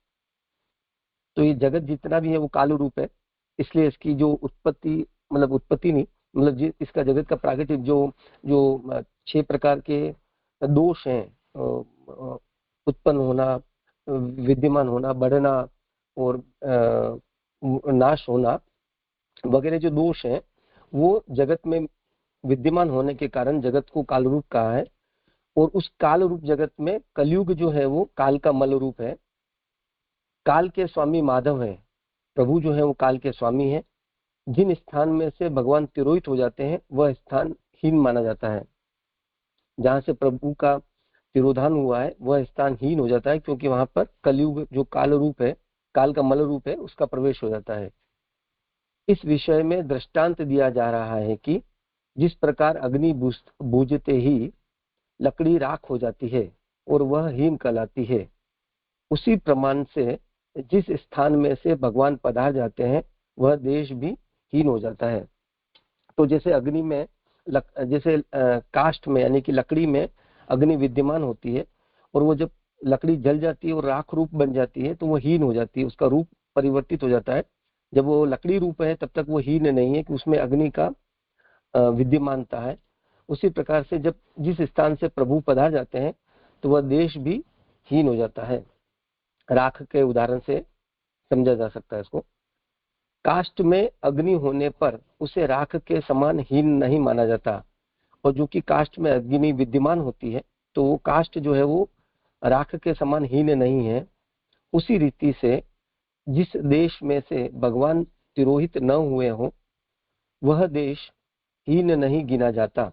तो ये जगत जितना भी है वो काल रूप है, इसलिए इसकी जो उत्पत्ति नहीं, मतलब इसका जगत का प्रागट्य जो 6 प्रकार के दोष हैं, उत्पन्न होना, विद्यमान होना, बढ़ना और नाश होना वगैरह जो दोष हैं वो जगत में विद्यमान होने के कारण जगत को काल रूप कहा है। और उस काल रूप जगत में कलयुग जो है वो काल का मल रूप है। काल के स्वामी माधव है, प्रभु जो है वो काल के स्वामी है। जिन स्थान में से भगवान तिरोहित हो जाते हैं वह स्थान हीन माना जाता है। जहां से प्रभु का तिरोधान हुआ है वह स्थान हीन हो जाता है, क्योंकि वहां पर कलयुग जो काल रूप है, काल का मल रूप है, उसका प्रवेश हो जाता है। इस विषय में दृष्टांत दिया जा रहा है कि जिस प्रकार अग्नि बूझते ही लकड़ी राख हो जाती है और वह हीन कहलाती है, उसी प्रमाण से जिस स्थान में से भगवान पधार जाते हैं वह देश भी हीन हो जाता है। तो जैसे अग्नि में जैसे काष्ठ में यानी कि लकड़ी में अग्नि विद्यमान होती है और वो जब लकड़ी जल जाती है और राख रूप बन जाती है तो वो हीन हो जाती है, उसका रूप परिवर्तित हो जाता है। जब वो लकड़ी रूप है तब तक वो हीन नहीं है कि उसमें अग्नि का विद्यमानता है। उसी प्रकार से जब जिस स्थान से प्रभु पधार जाते हैं तो वह देश भी हीन हो जाता है। राख के उदाहरण से समझा जा सकता है इसको। काष्ठ में अग्नि होने पर उसे राख के समान हीन नहीं माना जाता, और जो कि काष्ठ में अग्नि विद्यमान होती है तो वो काष्ठ जो है वो राख के समान हीन नहीं है। उसी रीति से जिस देश में से भगवान तिरोहित न हुए हो वह देश हीन नहीं गिना जाता।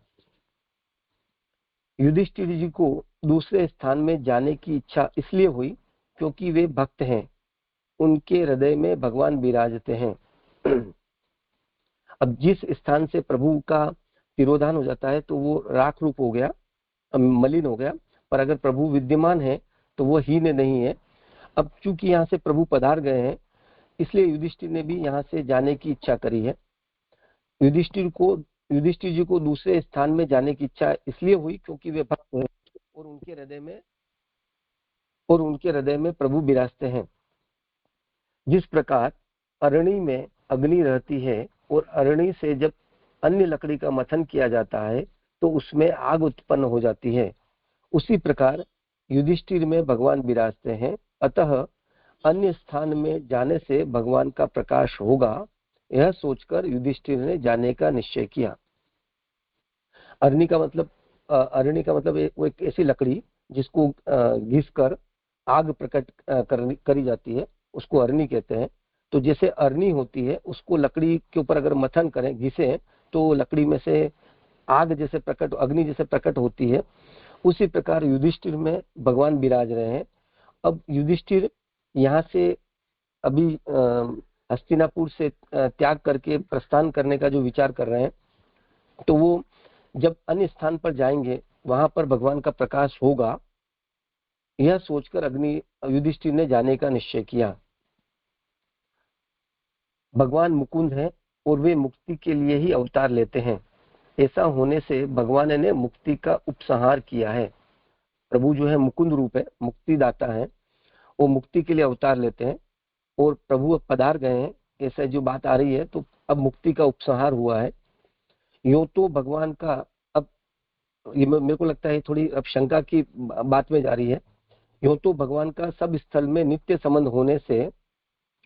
युधिष्ठिर जी को दूसरे स्थान में जाने की इच्छा इसलिए हुई क्योंकि वे भक्त हैं, उनके हृदय में भगवान विराजते हैं। अब जिस स्थान से प्रभु का तिरोधान हो जाता है तो वो राख रूप हो गया, मलिन हो गया, पर अगर प्रभु विद्यमान है तो वो हीन नहीं है। अब चूंकि यहाँ से प्रभु पधार गए हैं इसलिए युधिष्ठिर ने भी यहाँ से जाने की इच्छा करी है। युधिष्ठिर जी को दूसरे स्थान में जाने की इच्छा इसलिए हुई क्योंकि वे भक्त हैं और उनके हृदय में प्रभु विराजते हैं। जिस प्रकार अरणी में अग्नि रहती है और अरणी से जब अन्य लकड़ी का मथन किया जाता है तो उसमें आग उत्पन्न हो जाती है, उसी प्रकार युधिष्ठिर में भगवान विराजते हैं। अतः अन्य स्थान में जाने से भगवान का प्रकाश होगा, यह सोचकर युधिष्ठिर ने जाने का निश्चय किया। अरणी का मतलब वो एक ऐसी लकड़ी जिसको घिस कर आग प्रकट करी जाती है, उसको अरणी कहते हैं। तो जैसे अरणी होती है उसको लकड़ी के ऊपर अगर मथन करें, घिसे, तो लकड़ी में से आग जैसे प्रकट, अग्नि जैसे प्रकट होती है, उसी प्रकार युधिष्ठिर में भगवान विराज रहे हैं। अब युधिष्ठिर यहाँ से अभी हस्तिनापुर से त्याग करके प्रस्थान करने का जो विचार कर रहे हैं, तो वो जब अन्य स्थान पर जाएंगे वहां पर भगवान का प्रकाश होगा, यह सोचकर युधिष्ठिर ने जाने का निश्चय किया। भगवान मुकुंद हैं और वे मुक्ति के लिए ही अवतार लेते हैं। ऐसा होने से भगवान ने मुक्ति का उपसंहार किया है। प्रभु जो है मुकुंद रूप है, मुक्तिदाता है, वो मुक्ति के लिए अवतार लेते हैं और प्रभु अब पधार गए हैं, ऐसा जो बात आ रही है, तो अब मुक्ति का उपसंहार हुआ है। यूं तो भगवान का, अब ये मेरे को लगता है थोड़ी अब शंका की बात में जा रही है। यूं तो भगवान का सब स्थल में नित्य संबंध होने से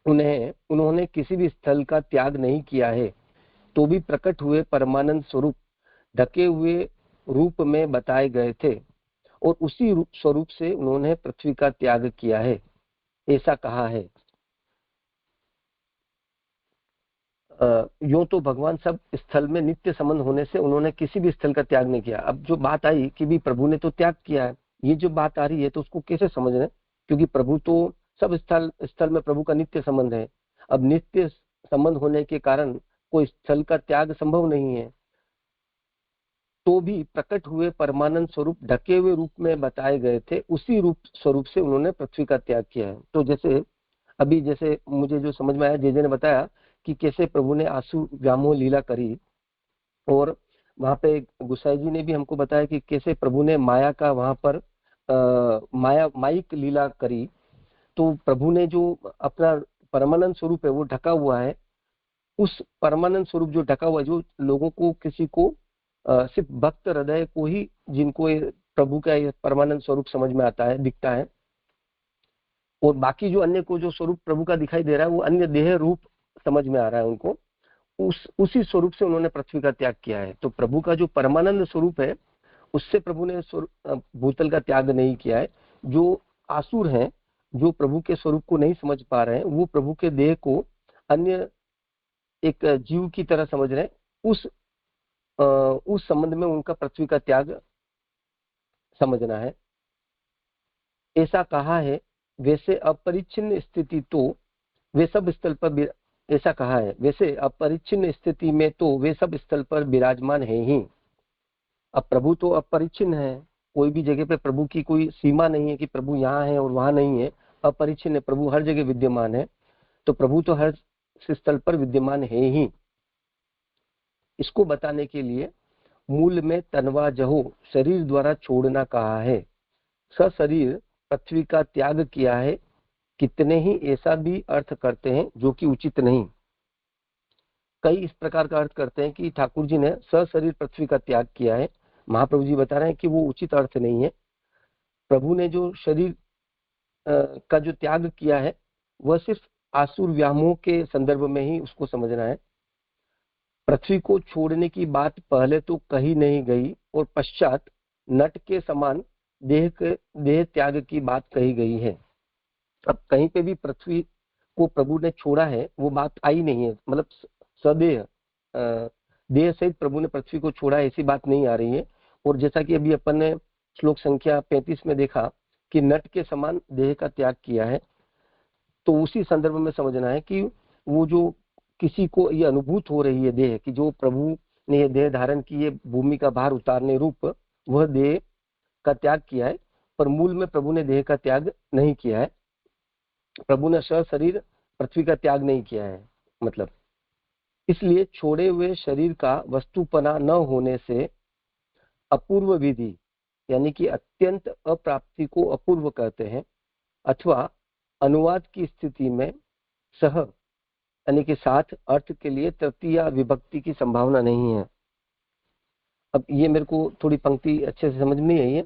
उन्होंने किसी भी स्थल का त्याग नहीं किया है, तो भी प्रकट हुए परमानंद स्वरूप ढके हुए रूप में बताए गए थे और उसी स्वरूप से उन्होंने पृथ्वी का त्याग किया है, ऐसा कहा है। यूं तो भगवान सब स्थल में नित्य संबंध होने से उन्होंने किसी भी स्थल का त्याग नहीं किया। अब जो बात आई कि भी प्रभु ने तो त्याग किया है, ये जो बात आ रही है तो उसको कैसे समझ रहे हैं, क्योंकि प्रभु तो सब स्थल में प्रभु का नित्य संबंध है। अब नित्य संबंध होने के कारण कोई स्थल का त्याग संभव नहीं है, तो भी प्रकट हुए परमानंद स्वरूप ढके हुए रूप में बताए गए थे, उसी रूप स्वरूप से उन्होंने पृथ्वी का त्याग किया है। तो जैसे मुझे जो समझ में आया, जे ने बताया कि कैसे प्रभु ने आंसू व्यामोह लीला करी, और वहां पे गुसाई जी ने भी हमको बताया कि कैसे प्रभु ने माया का वहां पर माइक लीला करी। तो प्रभु ने जो अपना परमानंद स्वरूप है वो ढका हुआ है, उस परमानंद स्वरूप जो ढका हुआ है, जो लोगों को, किसी को सिर्फ भक्त हृदय को ही, जिनको प्रभु का ये परमानंद स्वरूप समझ में आता है, दिखता है, और बाकी जो अन्य को जो स्वरूप प्रभु का दिखाई दे रहा है वो अन्य देह रूप समझ में आ रहा है उनको, उसी स्वरूप से उन्होंने पृथ्वी का त्याग किया है। तो प्रभु का जो परमानंद स्वरूप है उससे प्रभु ने भूतल का त्याग नहीं किया है। जो आसुर हैं, जो प्रभु के स्वरूप को नहीं समझ पा रहे हैं, वो प्रभु के देह को अन्य एक जीव की तरह समझ रहे हैं, उस संबंध में उनका पृथ्वी का त्याग समझना है, ऐसा कहा है। वैसे अपरिच्छिन्न स्थिति तो वे सब स्थल पर, ऐसा कहा है, वैसे अपरिच्छिन्न स्थिति में तो वे सब स्थल पर विराजमान है ही। अब प्रभु तो अपरिच्छिन्न है, कोई भी जगह पे प्रभु की कोई सीमा नहीं है कि प्रभु यहाँ है और वहां नहीं है, अपरिच्छिन्न प्रभु हर जगह विद्यमान है, तो प्रभु तो हर स्थल पर विद्यमान है ही। इसको बताने के लिए मूल में तनवा जहो शरीर द्वारा छोड़ना कहा है। सशरीर पृथ्वी का त्याग किया है। कितने ही ऐसा भी अर्थ करते हैं जो कि उचित नहीं। कई इस प्रकार का अर्थ करते हैं कि ठाकुर जी ने सशरीर पृथ्वी का त्याग किया है। महाप्रभु जी बता रहे हैं कि वो उचित अर्थ नहीं है। प्रभु ने जो शरीर का जो त्याग किया है वह सिर्फ आसुर व्यामोह के संदर्भ में ही उसको समझना है। पृथ्वी को छोड़ने की बात पहले तो कही नहीं गई और पश्चात नट के समान देह त्याग की बात कही गई है। अब कहीं पे भी पृथ्वी को प्रभु ने छोड़ा है वो बात आई नहीं है, मतलब सदेह देह सहित प्रभु ने पृथ्वी को छोड़ा ऐसी बात नहीं आ रही है। और जैसा कि अभी अपन ने श्लोक संख्या 35 में देखा कि नट के समान देह का त्याग किया है, तो उसी संदर्भ में समझना है कि वो जो किसी को ये अनुभूत हो रही है देह कि जो प्रभु ने ये देह धारण की, ये भूमि का भार उतारने रूप, वह देह का त्याग किया है, पर मूल में प्रभु ने देह का त्याग नहीं किया है। प्रभु ने सशरीर पृथ्वी का त्याग नहीं किया है। मतलब इसलिए छोड़े हुए शरीर का वस्तुपना न होने से अपूर्व विधि यानी कि अत्यंत अप्राप्ति को अपूर्व कहते हैं, अथवा अनुवाद की स्थिति में सह यानी कि साथ अर्थ के लिए तृतीया विभक्ति की संभावना नहीं है। अब ये मेरे को थोड़ी पंक्ति अच्छे से समझ नहीं आई है,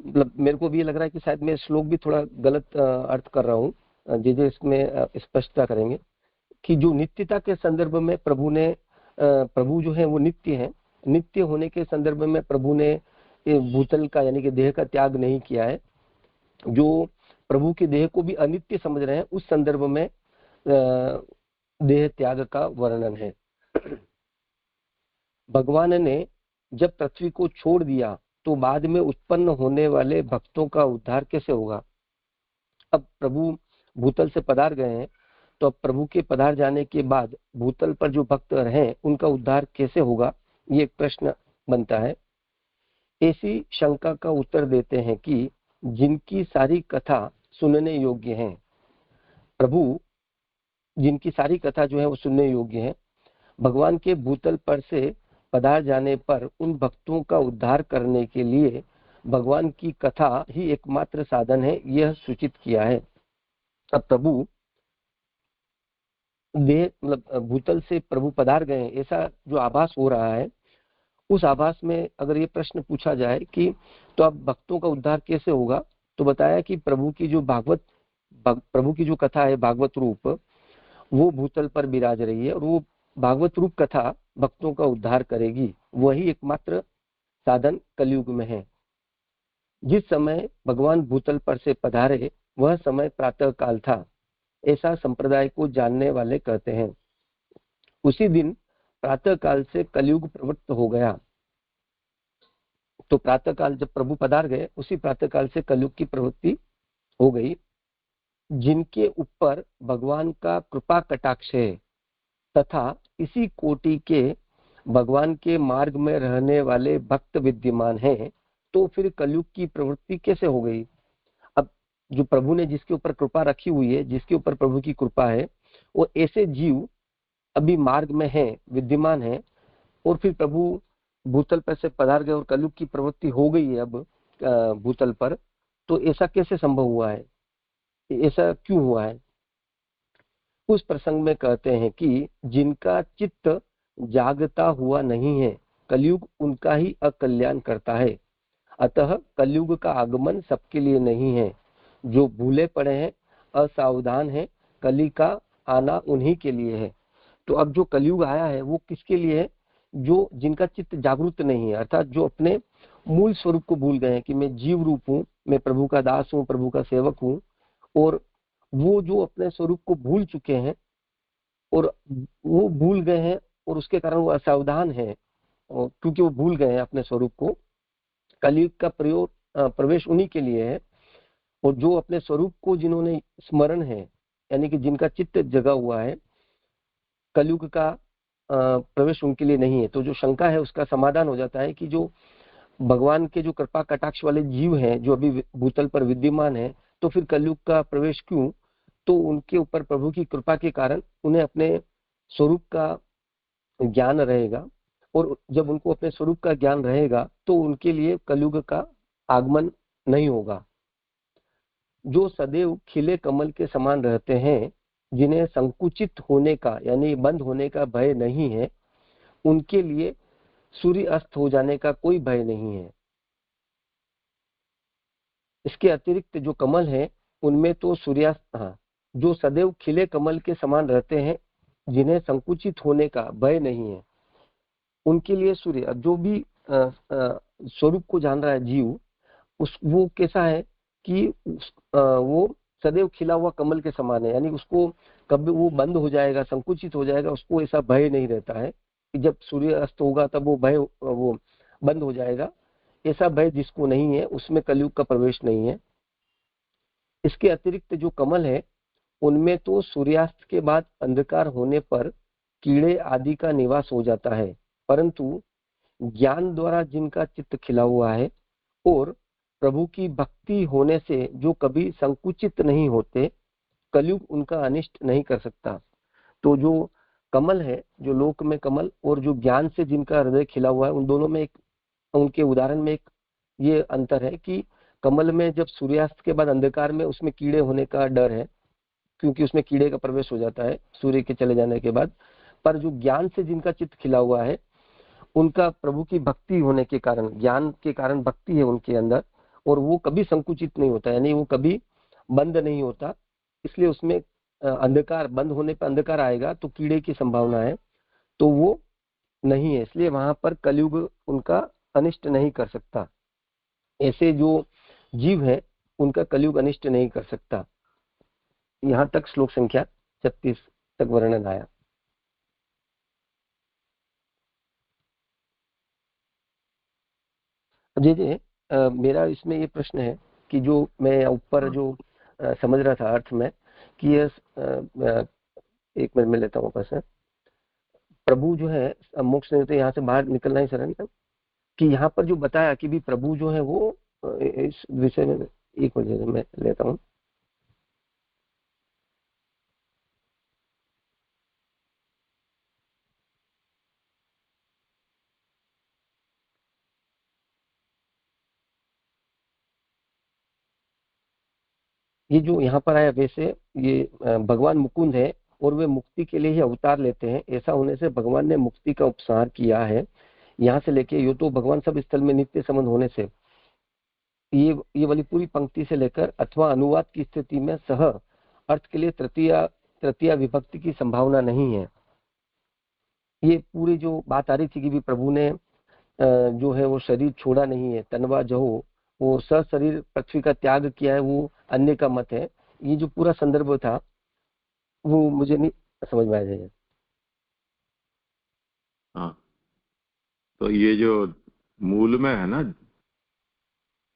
मतलब मेरे को भी ये लग रहा है कि शायद मैं श्लोक भी थोड़ा गलत अर्थ कर रहा हूँ। जे इसमें स्पष्टता करेंगे कि जो नित्यता के संदर्भ में प्रभु जो है वो नित्य है। नित्य होने के संदर्भ में प्रभु ने भूतल का यानी कि देह का त्याग नहीं किया है। जो प्रभु के देह को भी अनित्य समझ रहे हैं उस संदर्भ में देह त्याग का वर्णन है। भगवान ने जब पृथ्वी को छोड़ दिया तो बाद में उत्पन्न होने वाले भक्तों का उद्धार कैसे होगा। अब प्रभु भूतल से पधार गए हैं, तो अब प्रभु के पधार जाने के बाद भूतल पर जो भक्त हैं उनका उद्धार कैसे होगा, ये एक प्रश्न बनता है। ऐसी शंका का उत्तर देते हैं कि जिनकी सारी कथा सुनने योग्य है, प्रभु जिनकी सारी कथा जो है वो सुनने योग्य है, भगवान के भूतल पर से पधार जाने पर उन भक्तों का उद्धार करने के लिए भगवान की कथा ही एकमात्र साधन है, यह सूचित किया है। अब प्रभु देह मतलब भूतल से प्रभु पधार गए ऐसा जो आभास हो रहा है, उस आभास में अगर ये प्रश्न पूछा जाए कि तो अब भक्तों का उद्धार कैसे होगा, तो बताया कि प्रभु की जो कथा है भागवत रूप, वो भूतल पर विराज रही है और वो भागवत रूप कथा भक्तों का उद्धार करेगी। वही एकमात्र साधन कलयुग में है। जिस समय भगवान भूतल पर से पधारे वह समय प्रातः काल था, ऐसा संप्रदाय को जानने वाले कहते हैं। उसी दिन प्रातः काल से कलयुग प्रवृत्त हो गया। तो प्रातः काल जब प्रभु पधार गए उसी प्रातः काल से कलयुग की प्रवृत्ति हो गई। जिनके ऊपर भगवान का कृपा कटाक्ष है तथा इसी कोटि के भगवान के मार्ग में रहने वाले भक्त विद्यमान हैं, तो फिर कलयुग की प्रवृत्ति कैसे हो गई। अब जो प्रभु ने जिसके ऊपर कृपा रखी हुई है, जिसके ऊपर प्रभु की कृपा है, वो ऐसे जीव अभी मार्ग में है, विद्यमान है, और फिर प्रभु भूतल पर से पधार गए और कलयुग की प्रवृत्ति हो गई है अब भूतल पर, तो ऐसा कैसे संभव हुआ है, ऐसा क्यों हुआ है। उस प्रसंग में कहते हैं कि जिनका चित्त जागता हुआ नहीं है, कलयुग उनका ही अकल्याण करता है। अतः कलयुग का आगमन सबके लिए नहीं है। जो भूले पड़े हैं, असावधान है, कली का आना उन्हीं के लिए है। तो अब जो कलयुग आया है वो किसके लिए है, जो जिनका चित्त जागरूक नहीं है, अर्थात जो अपने मूल स्वरूप को भूल गए हैं कि मैं जीव रूप हूँ, मैं प्रभु का दास हूँ, प्रभु का सेवक हूँ, और वो जो अपने स्वरूप को भूल चुके हैं और वो भूल गए हैं और उसके कारण वो असावधान है, क्योंकि वो भूल गए हैं अपने स्वरूप को। कलयुग का प्रवेश उन्हीं के लिए है। और जो अपने स्वरूप को जिन्होंने स्मरण है, यानी कि जिनका चित्त जगा हुआ है, कलयुग का प्रवेश उनके लिए नहीं है। तो जो शंका है उसका समाधान हो जाता है कि जो भगवान के जो कृपा कटाक्ष वाले जीव हैं, जो अभी भूतल पर विद्यमान है, तो फिर कलयुग का प्रवेश क्यों? तो उनके ऊपर प्रभु की कृपा के कारण उन्हें अपने स्वरूप का ज्ञान रहेगा, और जब उनको अपने स्वरूप का ज्ञान रहेगा तो उनके लिए कलयुग का आगमन नहीं होगा। जो सदैव खिले कमल के समान रहते हैं, जिन्हें संकुचित होने का यानी बंद होने का भय नहीं है, उनके लिए सूर्य अस्त हो जाने का कोई भय नहीं है। इसके अतिरिक्त जो कमल है उनमें तो सूर्यास्त, जो सदैव खिले कमल के समान रहते हैं, जिन्हें संकुचित होने का भय नहीं है, उनके लिए सूर्य, जो भी स्वरूप को जान रहा है जीव, वो कैसा है कि वो सदैव खिला हुआ कमल के समान है, यानी उसको कभी वो बंद हो जाएगा, संकुचित हो जाएगा, उसको ऐसा भय नहीं रहता है कि जब सूर्य अस्त होगा तब वो भय वो बंद हो जाएगा। ऐसा भय जिसको नहीं है उसमें कलयुग का प्रवेश नहीं है। इसके अतिरिक्त जो कमल है उनमें तो सूर्यास्त के बाद अंधकार होने पर कीड़े आदि का निवास हो जाता है, परंतु ज्ञान द्वारा जिनका चित्त खिला हुआ है और प्रभु की भक्ति होने से जो कभी संकुचित नहीं होते, कलयुग उनका अनिष्ट नहीं कर सकता। तो जो कमल है, जो लोक में कमल, और जो ज्ञान से जिनका हृदय खिला हुआ है, उन दोनों में एक, उनके उदाहरण में एक ये अंतर है कि कमल में जब सूर्यास्त के बाद अंधकार में उसमें कीड़े होने का डर है, क्योंकि उसमें कीड़े का प्रवेश हो जाता है सूर्य के चले जाने के बाद। पर जो ज्ञान से जिनका चित्त खिला हुआ है, उनका प्रभु की भक्ति होने के कारण, ज्ञान के कारण भक्ति है उनके अंदर, और वो कभी संकुचित नहीं होता, यानी वो कभी बंद नहीं होता। इसलिए उसमें अंधकार, बंद होने पर अंधकार आएगा तो कीड़े की संभावना है, तो वो नहीं है, इसलिए वहां पर कलयुग उनका अनिष्ट नहीं कर सकता। ऐसे जो जीव है उनका कलयुग अनिष्ट नहीं कर सकता। यहाँ तक श्लोक संख्या 36 तक वर्णन आया। जी मेरा इसमें ये प्रश्न है कि जो मैं ऊपर जो समझ रहा था अर्थ में कि ये एक मिनट में लेता हूँ बस। प्रभु जो है मोक्ष नहीं होते, यहाँ से बाहर निकलना ही शरण, कि यहाँ पर जो बताया कि भी प्रभु जो है वो इस विषय में, एक मिनट मैं लेता हूँ। ये जो यहाँ पर आया, वैसे ये भगवान मुकुंद है और वे मुक्ति के लिए ही अवतार लेते हैं, ऐसा होने से भगवान ने मुक्ति का उपसार किया है। यहाँ से लेके यो तो भगवान सब स्थल में नित्य संबंध होने से, ये वाली पूरी पंक्ति से लेकर अथवा अनुवाद की स्थिति में सह अर्थ के लिए तृतीया विभक्ति की संभावना नहीं है। ये पूरी जो बात आ रही थी कि भी प्रभु ने जो है वो शरीर छोड़ा नहीं है, तनवा जहो, वो शरीर पृथ्वी का त्याग किया है, वो अन्य का मत है। ये जो पूरा संदर्भ था वो मुझे नहीं समझ में आया। हाँ, तो ये जो मूल में है ना,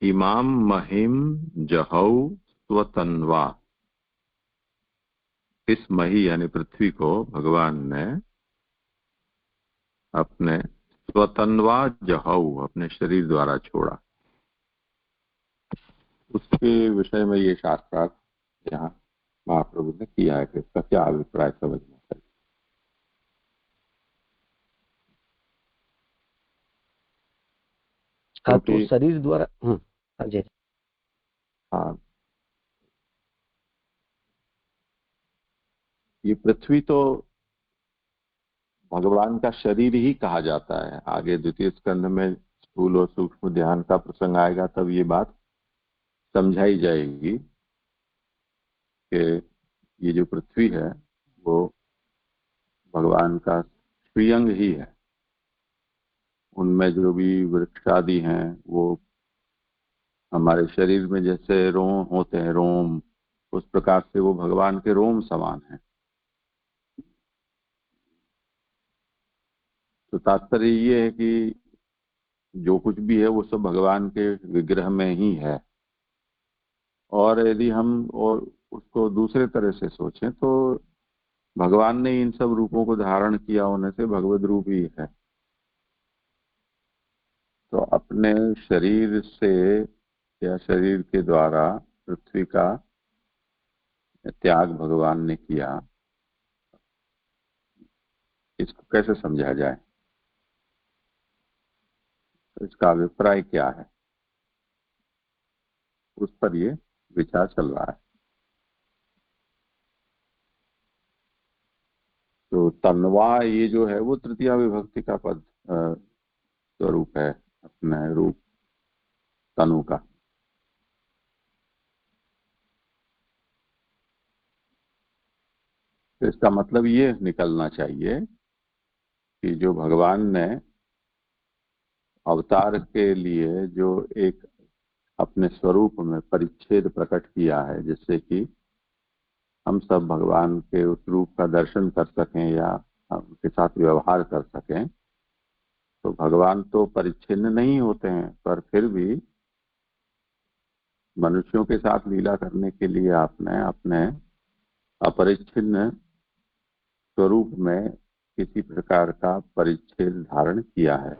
इमाम महिम जहौ स्वतन्वा, इस मही यानी पृथ्वी को भगवान ने अपने स्वतन्वा जहौ, अपने शरीर द्वारा छोड़ा। उसके विषय में ये शास्त्रार्थ यहाँ महाप्रभु ने किया है कि इसका क्या अभिप्राय समझना चाहिए। हाँ, तो शरीर द्वारा, हाँ जी, हाँ, ये पृथ्वी तो भगवान का शरीर ही कहा जाता है। आगे द्वितीय स्कंध में स्थूल और सूक्ष्म ध्यान का प्रसंग आएगा, तब ये बात समझाई जाएगी कि ये जो पृथ्वी है वो भगवान का श्रीअंग ही है। उनमें जो भी वृक्ष आदि हैं वो हमारे शरीर में जैसे रोम होते हैं, रोम, उस प्रकार से वो भगवान के रोम समान है। तो तात्पर्य ये है कि जो कुछ भी है वो सब भगवान के विग्रह में ही है। और यदि हम और उसको दूसरे तरह से सोचें तो भगवान ने इन सब रूपों को धारण किया होने से भगवद रूप ही है। तो अपने शरीर से या शरीर के द्वारा पृथ्वी का त्याग भगवान ने किया, इसको कैसे समझा जाए, तो इसका अभिप्राय क्या है, उस पर ये विचार चल रहा है। तो तन्वा ये जो है वो तृतीया विभक्ति का पद स्वरूप है, अपने रूप तनु का। तो इसका मतलब ये निकलना चाहिए कि जो भगवान ने अवतार के लिए जो एक अपने स्वरूप में परिच्छेद प्रकट किया है, जिससे कि हम सब भगवान के उस रूप का दर्शन कर सकें या उनके साथ व्यवहार कर सकें, तो भगवान तो परिच्छिन्न नहीं होते हैं, पर फिर भी मनुष्यों के साथ लीला करने के लिए आपने अपने अपरिच्छिन्न स्वरूप में किसी प्रकार का परिच्छेद धारण किया है।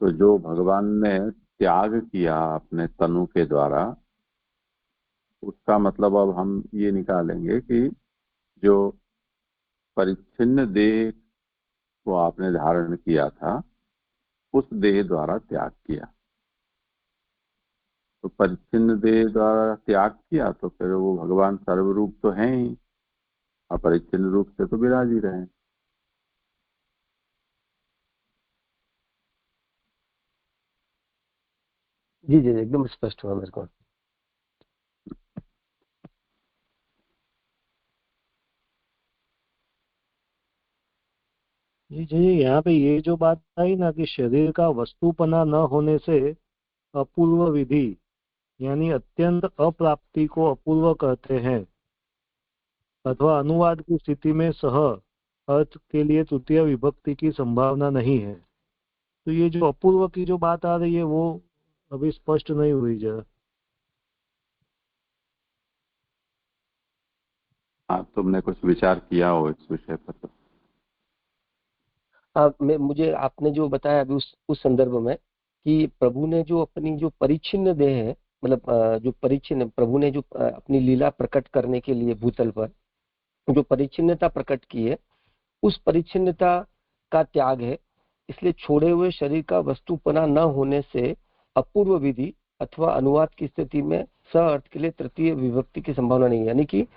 तो जो भगवान ने त्याग किया अपने तनु के द्वारा, उसका मतलब अब हम ये निकालेंगे कि जो परिच्छिन्न देह को आपने धारण किया था, उस देह द्वारा त्याग किया। तो परिच्छिन्न देह द्वारा त्याग किया तो फिर वो भगवान सर्वरूप तो हैं ही, अपरिच्छिन्न रूप से तो विराज ही रहे। जी जी एकदम स्पष्ट हुआ मेरे को। जी जी, यहाँ पे ये जो बात आई ना कि शरीर का वस्तुपना न होने से अपूर्व विधि यानी अत्यंत अप्राप्ति को अपूर्व कहते हैं, अथवा अनुवाद की स्थिति में सह अर्थ के लिए तृतीय विभक्ति की संभावना नहीं है। तो ये जो अपूर्व की जो बात आ रही है वो अभी स्पष्ट नहीं हुई जरा। हाँ, तुमने कुछ विचार किया हो इस विषय पर तो? मुझे आपने जो बताया अभी उस संदर्भ में कि प्रभु ने जो अपनी जो परिच्छिन्न देह है, मतलब जो परिच्छिन्न प्रभु ने जो अपनी लीला प्रकट करने के लिए भूतल पर जो परिच्छिन्नता प्रकट की है, उस परिच्छिन्नता का त्याग है। इसलिए छोड़े हुए शरीर का वस्तुपना न होने से अपूर्व विधि अथवा अनुवाद की स्थिति में स अर्थ के लिए तृतीय विभक्ति की संभावना नहीं है। यानी कि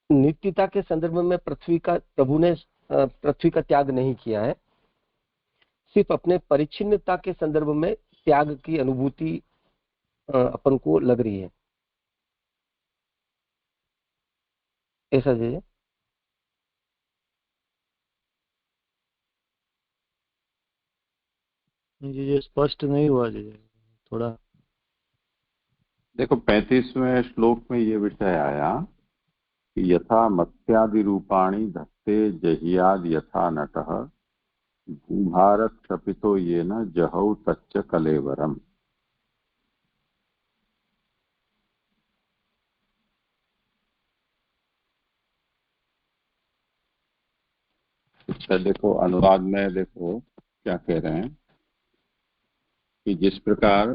नित्यता के संदर्भ में प्रभु ने पृथ्वी का त्याग नहीं किया है, सिर्फ अपने परिच्छिन्नता के संदर्भ में त्याग की अनुभूति अपन को लग रही है, ऐसा जी। जी स्पष्ट नहीं हुआ जी थोड़ा। देखो 35वें श्लोक में ये विषय आया कि यथा मत्स्यादि रूपाणी धत्ते जहियाद यथा नटः भूभार क्षपितो ये न जहौ तच्च कलेवरम। देखो अनुवाद में देखो क्या कह रहे हैं कि जिस प्रकार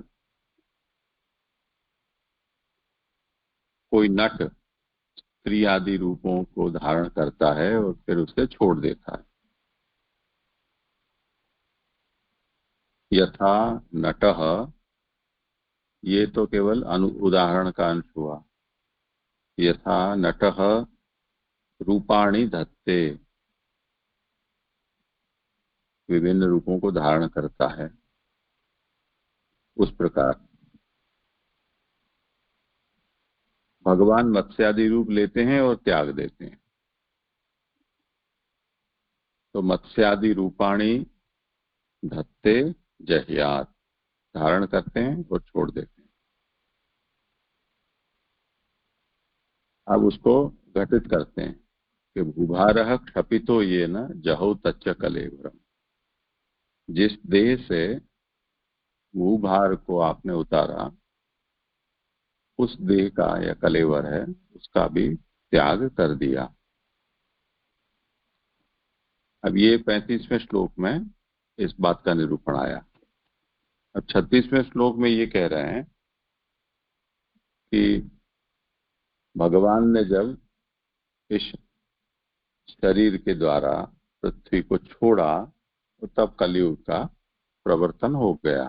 कोई नट स्त्री आदि रूपों को धारण करता है और फिर उसे छोड़ देता है, यथा नटः ये तो केवल उदाहरण का अंश हुआ। यथा नटः रूपाणि धत्ते, विभिन्न रूपों को धारण करता है, उस प्रकार भगवान मत्स्यादि रूप लेते हैं और त्याग देते हैं। तो मत्स्यादि रूपाणी धत्ते जह्यात, धारण करते हैं और छोड़ देते हैं। अब उसको घटित करते हैं कि भूभारः क्षपितो ये न जहौ तच्च कलेवरम। जिस देह से भूभार को आपने उतारा, उस देह का या कलेवर है उसका भी त्याग कर दिया। अब ये 35वें श्लोक में इस बात का निरूपण आया। अब 36वें श्लोक में ये कह रहे हैं कि भगवान ने जब इस शरीर के द्वारा पृथ्वी को छोड़ा तो तब कलयुग का प्रवर्तन हो गया।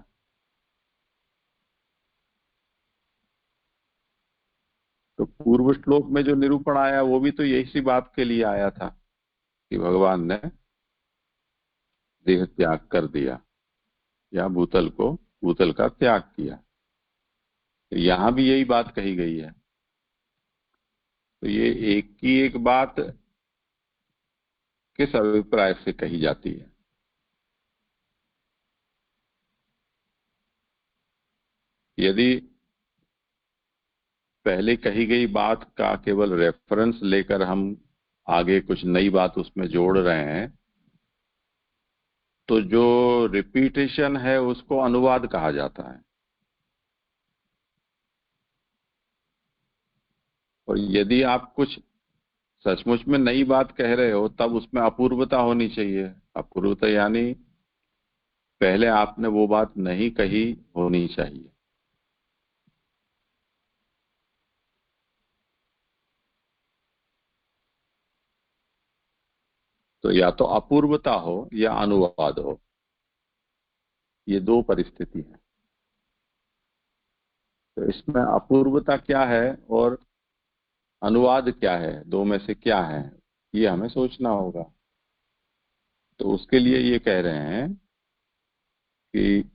तो पूर्व श्लोक में जो निरूपण आया वो भी तो यही सी बात के लिए आया था कि भगवान ने देह त्याग कर दिया या भूतल का त्याग किया। तो यहां भी यही बात कही गई है। तो ये एक की एक बात किस अभिप्राय से कही जाती है? यदि पहले कही गई बात का केवल रेफरेंस लेकर हम आगे कुछ नई बात उसमें जोड़ रहे हैं तो जो रिपीटेशन है उसको अनुवाद कहा जाता है। और यदि आप कुछ सचमुच में नई बात कह रहे हो तब उसमें अपूर्वता होनी चाहिए। अपूर्वता यानी पहले आपने वो बात नहीं कही होनी चाहिए। तो या तो अपूर्वता हो या अनुवाद हो, ये दो परिस्थिति है। तो इसमें अपूर्वता क्या है और अनुवाद क्या है, दो में से क्या है, ये हमें सोचना होगा। तो उसके लिए ये कह रहे हैं कि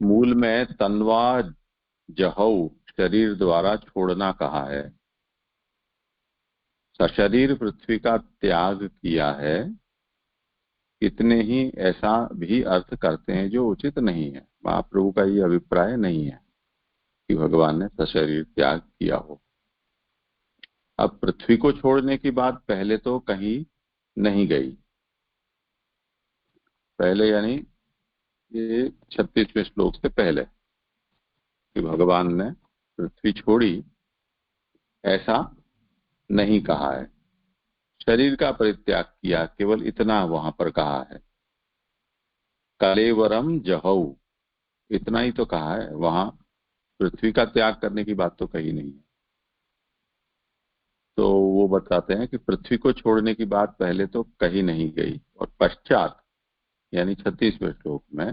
मूल में तन्वा जहौ शरीर द्वारा छोड़ना कहा है, सशरीर पृथ्वी का त्याग किया है। कितने ही ऐसा भी अर्थ करते हैं जो उचित नहीं है। महाप्रभु का ये अभिप्राय नहीं है कि भगवान ने सशरीर त्याग किया हो। अब पृथ्वी को छोड़ने की बात पहले तो कहीं नहीं गई। पहले यानी ये 36वें श्लोक से पहले कि भगवान ने पृथ्वी छोड़ी ऐसा नहीं कहा है। शरीर का परित्याग किया, केवल इतना वहां पर कहा है। कलेवरम जहौ, इतना ही तो कहा है, वहां पृथ्वी का त्याग करने की बात तो कही नहीं है। तो वो बताते हैं कि पृथ्वी को छोड़ने की बात पहले तो कही नहीं गई और पश्चात यानी 36वें श्लोक में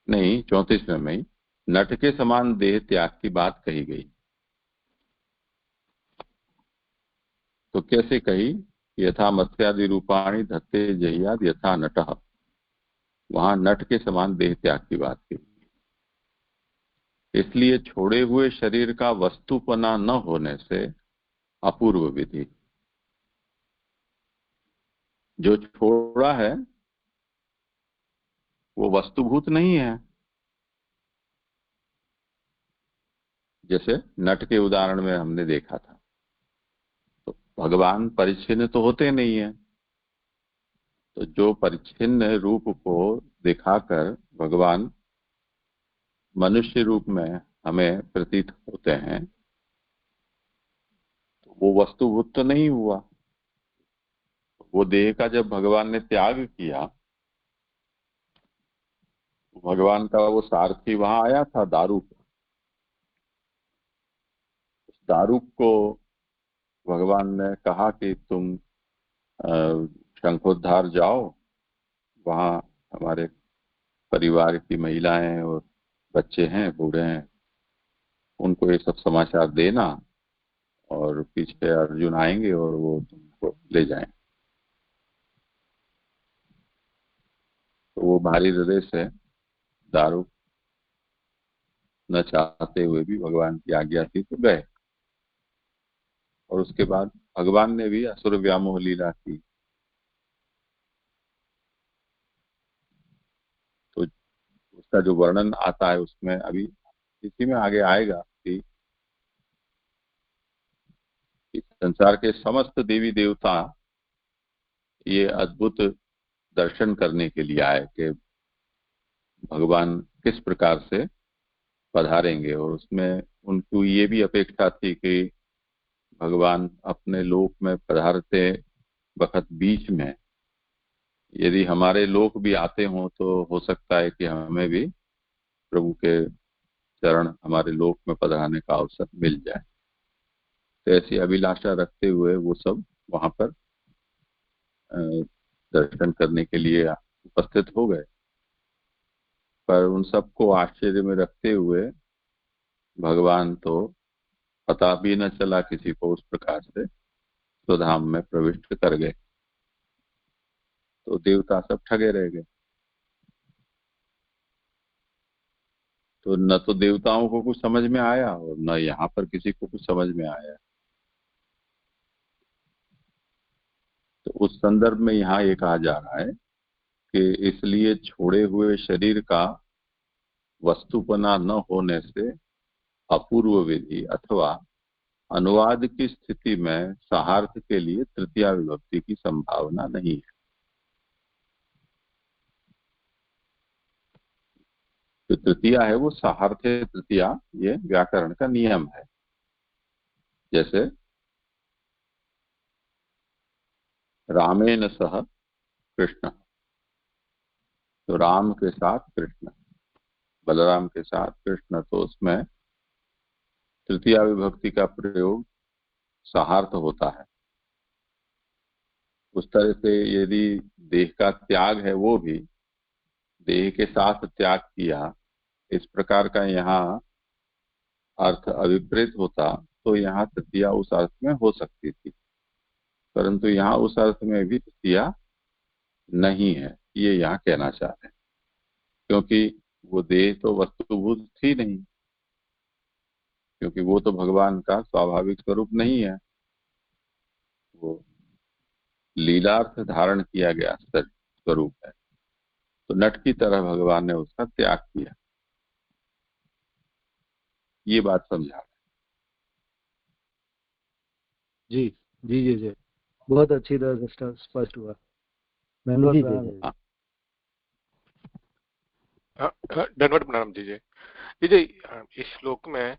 नहीं 34वें में ही नट के समान देह त्याग की बात कही गई। तो कैसे कही? यथा मत्स्यादि रूपाणी धत्ते जहियाद यथा नटः, वहां नट के समान देह त्याग की बात की। इसलिए छोड़े हुए शरीर का वस्तुपना न होने से अपूर्व विधि, जो छोड़ा है वो वस्तुभूत नहीं है। जैसे नट के उदाहरण में हमने देखा था, तो भगवान परिच्छिन्न तो होते नहीं है। तो जो परिच्छिन्न रूप को दिखाकर भगवान मनुष्य रूप में हमें प्रतीत होते हैं, तो वो वस्तुभूत तो नहीं हुआ। वो देह का जब भगवान ने त्याग किया, तो भगवान का वो सारथी वहां आया था दारूक। उस दारूक को भगवान ने कहा कि तुम शंखोद्धार जाओ, वहां हमारे परिवार की महिलाएं और बच्चे हैं, बूढ़े हैं, उनको ये सब समाचार देना और पीछे अर्जुन आएंगे और वो तुमको ले जाएं। तो वो भारी हृदय से दारू न चाहते हुए भी भगवान की आज्ञा थी तो गए। और उसके बाद भगवान ने भी असुर व्यामोह लीला की। तो उसका जो वर्णन आता है उसमें अभी इसी में आगे आएगा कि संसार के समस्त देवी देवता ये अद्भुत दर्शन करने के लिए आए कि भगवान किस प्रकार से पधारेंगे। और उसमें उनको ये भी अपेक्षा थी कि भगवान अपने लोक में पधारते वक्त बीच में यदि हमारे लोग भी आते हों तो हो सकता है कि हमें भी प्रभु के चरण हमारे लोक में पधराने का अवसर मिल जाए। तो ऐसी अभिलाषा रखते हुए वो सब वहां पर दर्शन करने के लिए उपस्थित हो गए। पर उन सबको आश्चर्य में रखते हुए भगवान तो पता भी न चला किसी को उस प्रकार से स्वधाम में प्रविष्ट कर गए। तो देवता सब ठगे रह गए। तो न तो देवताओं को कुछ समझ में आया और न यहाँ पर किसी को कुछ समझ में आया। तो उस संदर्भ में यहाँ ये कहा जा रहा है कि इसलिए छोड़े हुए शरीर का वस्तुपना न होने से अपूर्व विधि अथवा अनुवाद की स्थिति में सहार्थ के लिए तृतीया विभक्ति की संभावना नहीं है। जो तृतीया है वो सहार्थ तृतीया, ये व्याकरण का नियम है। जैसे रामेण सह कृष्ण, तो राम के साथ कृष्ण, बलराम के साथ कृष्ण, तो उसमें तृतीया विभक्ति का प्रयोग सहार्थ होता है। उस तरह से यदि देह का त्याग है वो भी देह के साथ त्याग किया, इस प्रकार का यहाँ अर्थ अभिप्रेत होता तो यहाँ तृतीया उस अर्थ में हो सकती थी, परंतु यहाँ उस अर्थ में भी तृतीया नहीं है, ये यहाँ कहना चाह रहे हैं। क्योंकि वो देह तो वस्तुभूत थी नहीं, क्योंकि वो तो भगवान का स्वाभाविक स्वरूप नहीं है, वो लीलार्थ धारण किया गया स्वरूप है। तो नट की तरह भगवान ने उसका त्याग किया। ये बात समझा। जी जी जी जी, बहुत अच्छी तरह से स्पष्ट हुआ। धन्यवाद प्रणाम जी। जी इस श्लोक में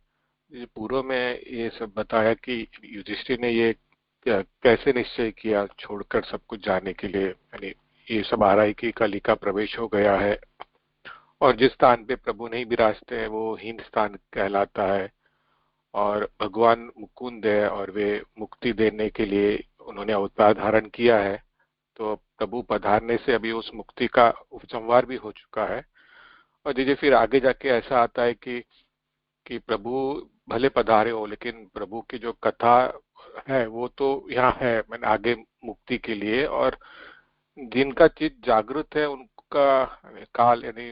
पूर्व में ये सब बताया कि युधिष्ठिर ने ये कैसे निश्चय किया छोड़कर सब कुछ जाने के लिए, यानी ये सब आ रहा है कि कली का प्रवेश हो गया है और जिस स्थान पे प्रभु नहीं विराजते हैं वो हीन स्थान कहलाता है और भगवान मुकुंद है और वे मुक्ति देने के लिए उन्होंने अवतार धारण किया है। तो प्रभु पधारने से अभी उस मुक्ति का उपसंहार भी हो चुका है। और जी फिर आगे जाके ऐसा आता है कि प्रभु भले पधारे हो लेकिन प्रभु की जो कथा है वो तो यहाँ है, मैंने आगे मुक्ति के लिए, और जिनका चित्त जागृत है उनका काल यानी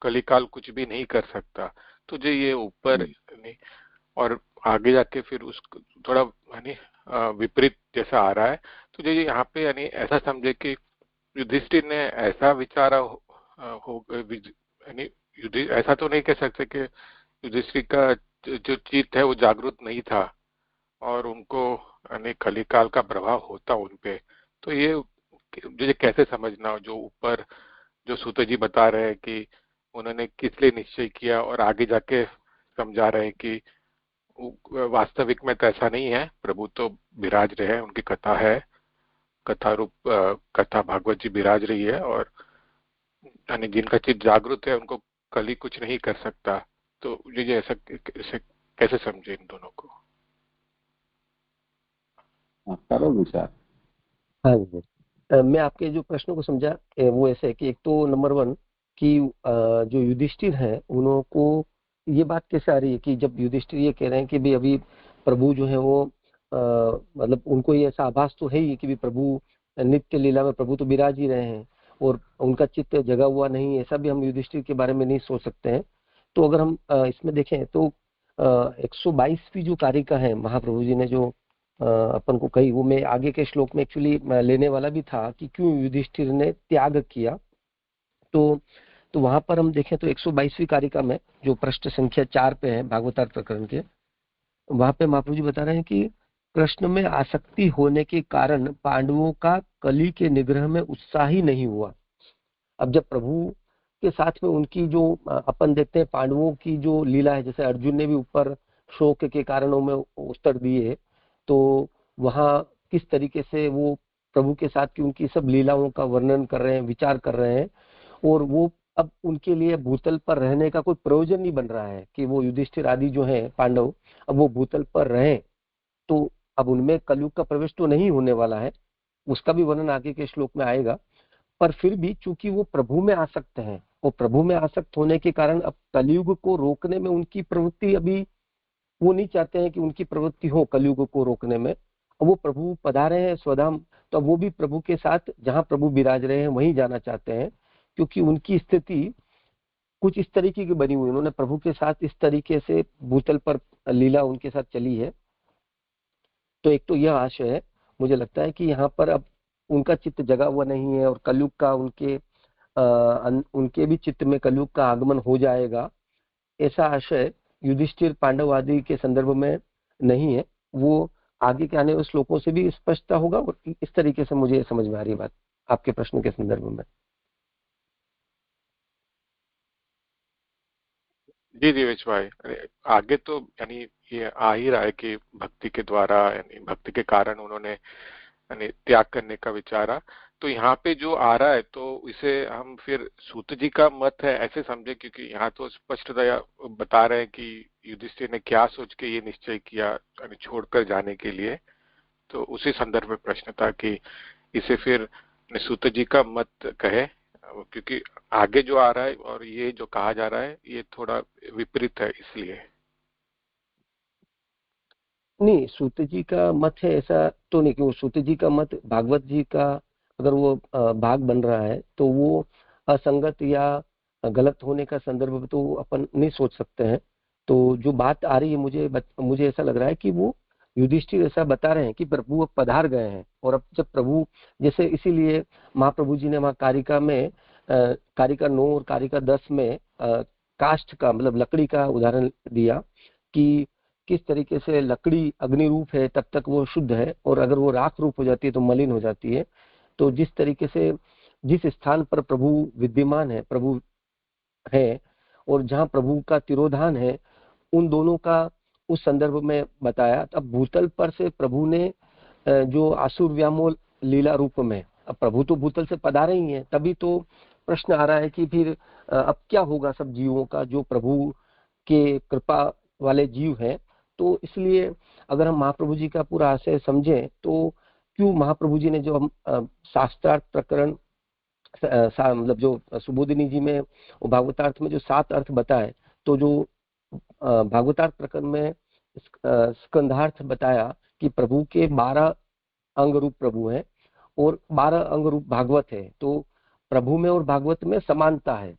कलिकाल कुछ भी नहीं कर सकता। तो जो ये ऊपर और आगे जाके फिर उस थोड़ा यानी विपरीत जैसा आ रहा है। तो जो यहाँ पे यानी ऐसा समझे कि युधिष्ठिर ने ऐसा विचारा हो, यानी ऐसा तो नहीं कह सकते कि युधिष्ठिर का जो चित्त है वो जागृत नहीं था और उनको यानी कलिकाल का प्रभाव होता उनपे। तो ये कैसे समझना, जो ऊपर जो सूत जी बता रहे हैं कि उन्होंने किस लिए निश्चय किया और आगे जाके समझा रहे हैं कि वास्तविक में तो ऐसा नहीं है, प्रभु तो विराज रहे हैं, उनकी कथा है, कथा रूप कथा भागवत जी विराज रही है और यानी जिनका चित्त जागृत है उनको कली कुछ नहीं कर सकता। तो ये ऐसा कैसे समझे इन दोनों को? विचार। हाँ जी, मैं आपके जो प्रश्नों को समझा वो ऐसे है कि एक तो नंबर 1 कि जो युधिष्ठिर हैं उनको ये बात कैसे आ रही है कि जब युधिष्ठिर ये कह रहे हैं कि भाई अभी प्रभु जो है वो मतलब उनको ये ऐसा आभास तो है ही कि भी प्रभु नित्य लीला में प्रभु तो विराज ही रहे हैं और उनका चित्त जगा हुआ नहीं, ऐसा भी हम युधिष्ठिर के बारे में नहीं सोच सकते हैं। तो अगर हम इसमें देखें तो 122वीं जो कारिका है महाप्रभु जी ने जो अपन को कही, वो मैं आगे के श्लोक में एक्चुअली लेने वाला भी था कि क्यों युधिष्ठिर ने त्याग किया। तो वहां पर हम देखें तो 122वीं कारिका में जो पृष्ठ संख्या 4 पे है भागवतार्थ प्रकरण के, वहां पे महाप्रभु जी बता रहे हैं कि कृष्ण में आसक्ति होने के कारण पांडवों का कली के निग्रह में उत्साह ही नहीं हुआ। अब जब प्रभु के साथ में उनकी जो अपन देखते हैं पांडवों की जो लीला है, जैसे अर्जुन ने भी ऊपर शोक के कारणों में उत्तर दिए, तो वहां किस तरीके से वो प्रभु के साथ की उनकी सब लीलाओं का वर्णन कर रहे हैं, विचार कर रहे हैं, और वो अब उनके लिए भूतल पर रहने का कोई प्रयोजन नहीं बन रहा है कि वो युधिष्ठिर आदि जो है पांडव अब वो भूतल पर रहे, तो अब उनमें कलयुग का प्रवेश तो नहीं होने वाला है, उसका भी वर्णन आगे के श्लोक में आएगा। पर फिर भी चूंकि वो प्रभु में आसक्त हैं, और प्रभु में आसक्त होने के कारण अब कलयुग को रोकने में उनकी प्रवृत्ति, अभी वो नहीं चाहते हैं कि उनकी प्रवृत्ति हो कलयुग को रोकने में। वो प्रभु पधारे हैं स्वधाम, तो वो भी प्रभु के साथ जहां प्रभु विराज रहे हैं वहीं जाना चाहते हैं, क्योंकि उनकी स्थिति कुछ इस तरीके की बनी हुई, उन्होंने प्रभु के साथ इस तरीके से भूतल पर लीला उनके साथ चली है। तो एक तो यह आशय है, मुझे लगता है कि यहाँ पर अब उनका चित्त जगा हुआ नहीं है, और कलयुग का उनके भी चित्त में कलयुग का आगमन हो जाएगा, ऐसा आशय युधिष्ठिर पांडव आदि के संदर्भ में नहीं है। वो आगे के आने वाले श्लोकों से भी स्पष्टता होगा, और इस तरीके से मुझे समझ में आ रही है बात आपके प्रश्न के संदर्भ में। जी देवेश भाई, आगे तो यानी ये आ ही रहा है कि भक्ति के द्वारा, यानी भक्ति के कारण उन्होंने यानी त्याग करने का विचारा। तो यहाँ पे जो आ रहा है तो इसे हम फिर सूत जी का मत है ऐसे समझे, क्योंकि यहाँ तो स्पष्टतया बता रहे हैं कि युधिष्ठिर ने क्या सोच के ये निश्चय किया यानी छोड़कर जाने के लिए। तो उसी संदर्भ में प्रश्न था कि इसे फिर सूत जी का मत कहे, क्योंकि आगे जो आ रहा है और ये जो कहा जा रहा है ये थोड़ा विपरीत है, इसलिए। नहीं, सूत जी का मत है ऐसा तो नहीं, कि सूत जी का मत भागवत जी का अगर वो भाग बन रहा है तो वो असंगत या गलत होने का संदर्भ तो अपन नहीं सोच सकते हैं। तो जो बात आ रही है, मुझे ऐसा लग रहा है कि वो युधिष्ठिर ऐसा बता रहे हैं कि प्रभु अब पधार गए हैं, और अब जब प्रभु, जैसे इसीलिए महाप्रभु जी ने वहां कारिका में कारिका 9 और कारिका 10 में काष्ठ का मतलब लकड़ी का उदाहरण दिया कि किस तरीके से लकड़ी अग्नि रूप है तब तक वो शुद्ध है, और अगर वो राख रूप हो जाती है तो मलिन हो जाती है। तो जिस तरीके से जिस स्थान पर प्रभु विद्यमान है, प्रभु है, और जहां प्रभु का तिरोधान है, उन दोनों का उस संदर्भ में बताया। अब भूतल पर से प्रभु ने जो आसुर व्यामोल लीला रूप में, अब प्रभु तो भूतल से पधारे ही हैं, तभी तो प्रश्न आ रहा है कि फिर अब क्या होगा सब जीवों का जो प्रभु के कृपा वाले जीव हैं। तो इसलिए अगर हम महाप्रभु जी का पूरा आशय समझें तो क्यों महाप्रभु जी ने जो हम शास्त्रार्थ प्रकरण मतलब जो सुबोधिनी जी में भागवतार्थ में जो 7 अर्थ बताए, तो जो भागवतार्थ प्रकरण में स्कंधार्थ बताया कि प्रभु के 12 अंग रूप प्रभु हैं और 12 अंग रूप भागवत है, तो प्रभु में और भागवत में समानता है।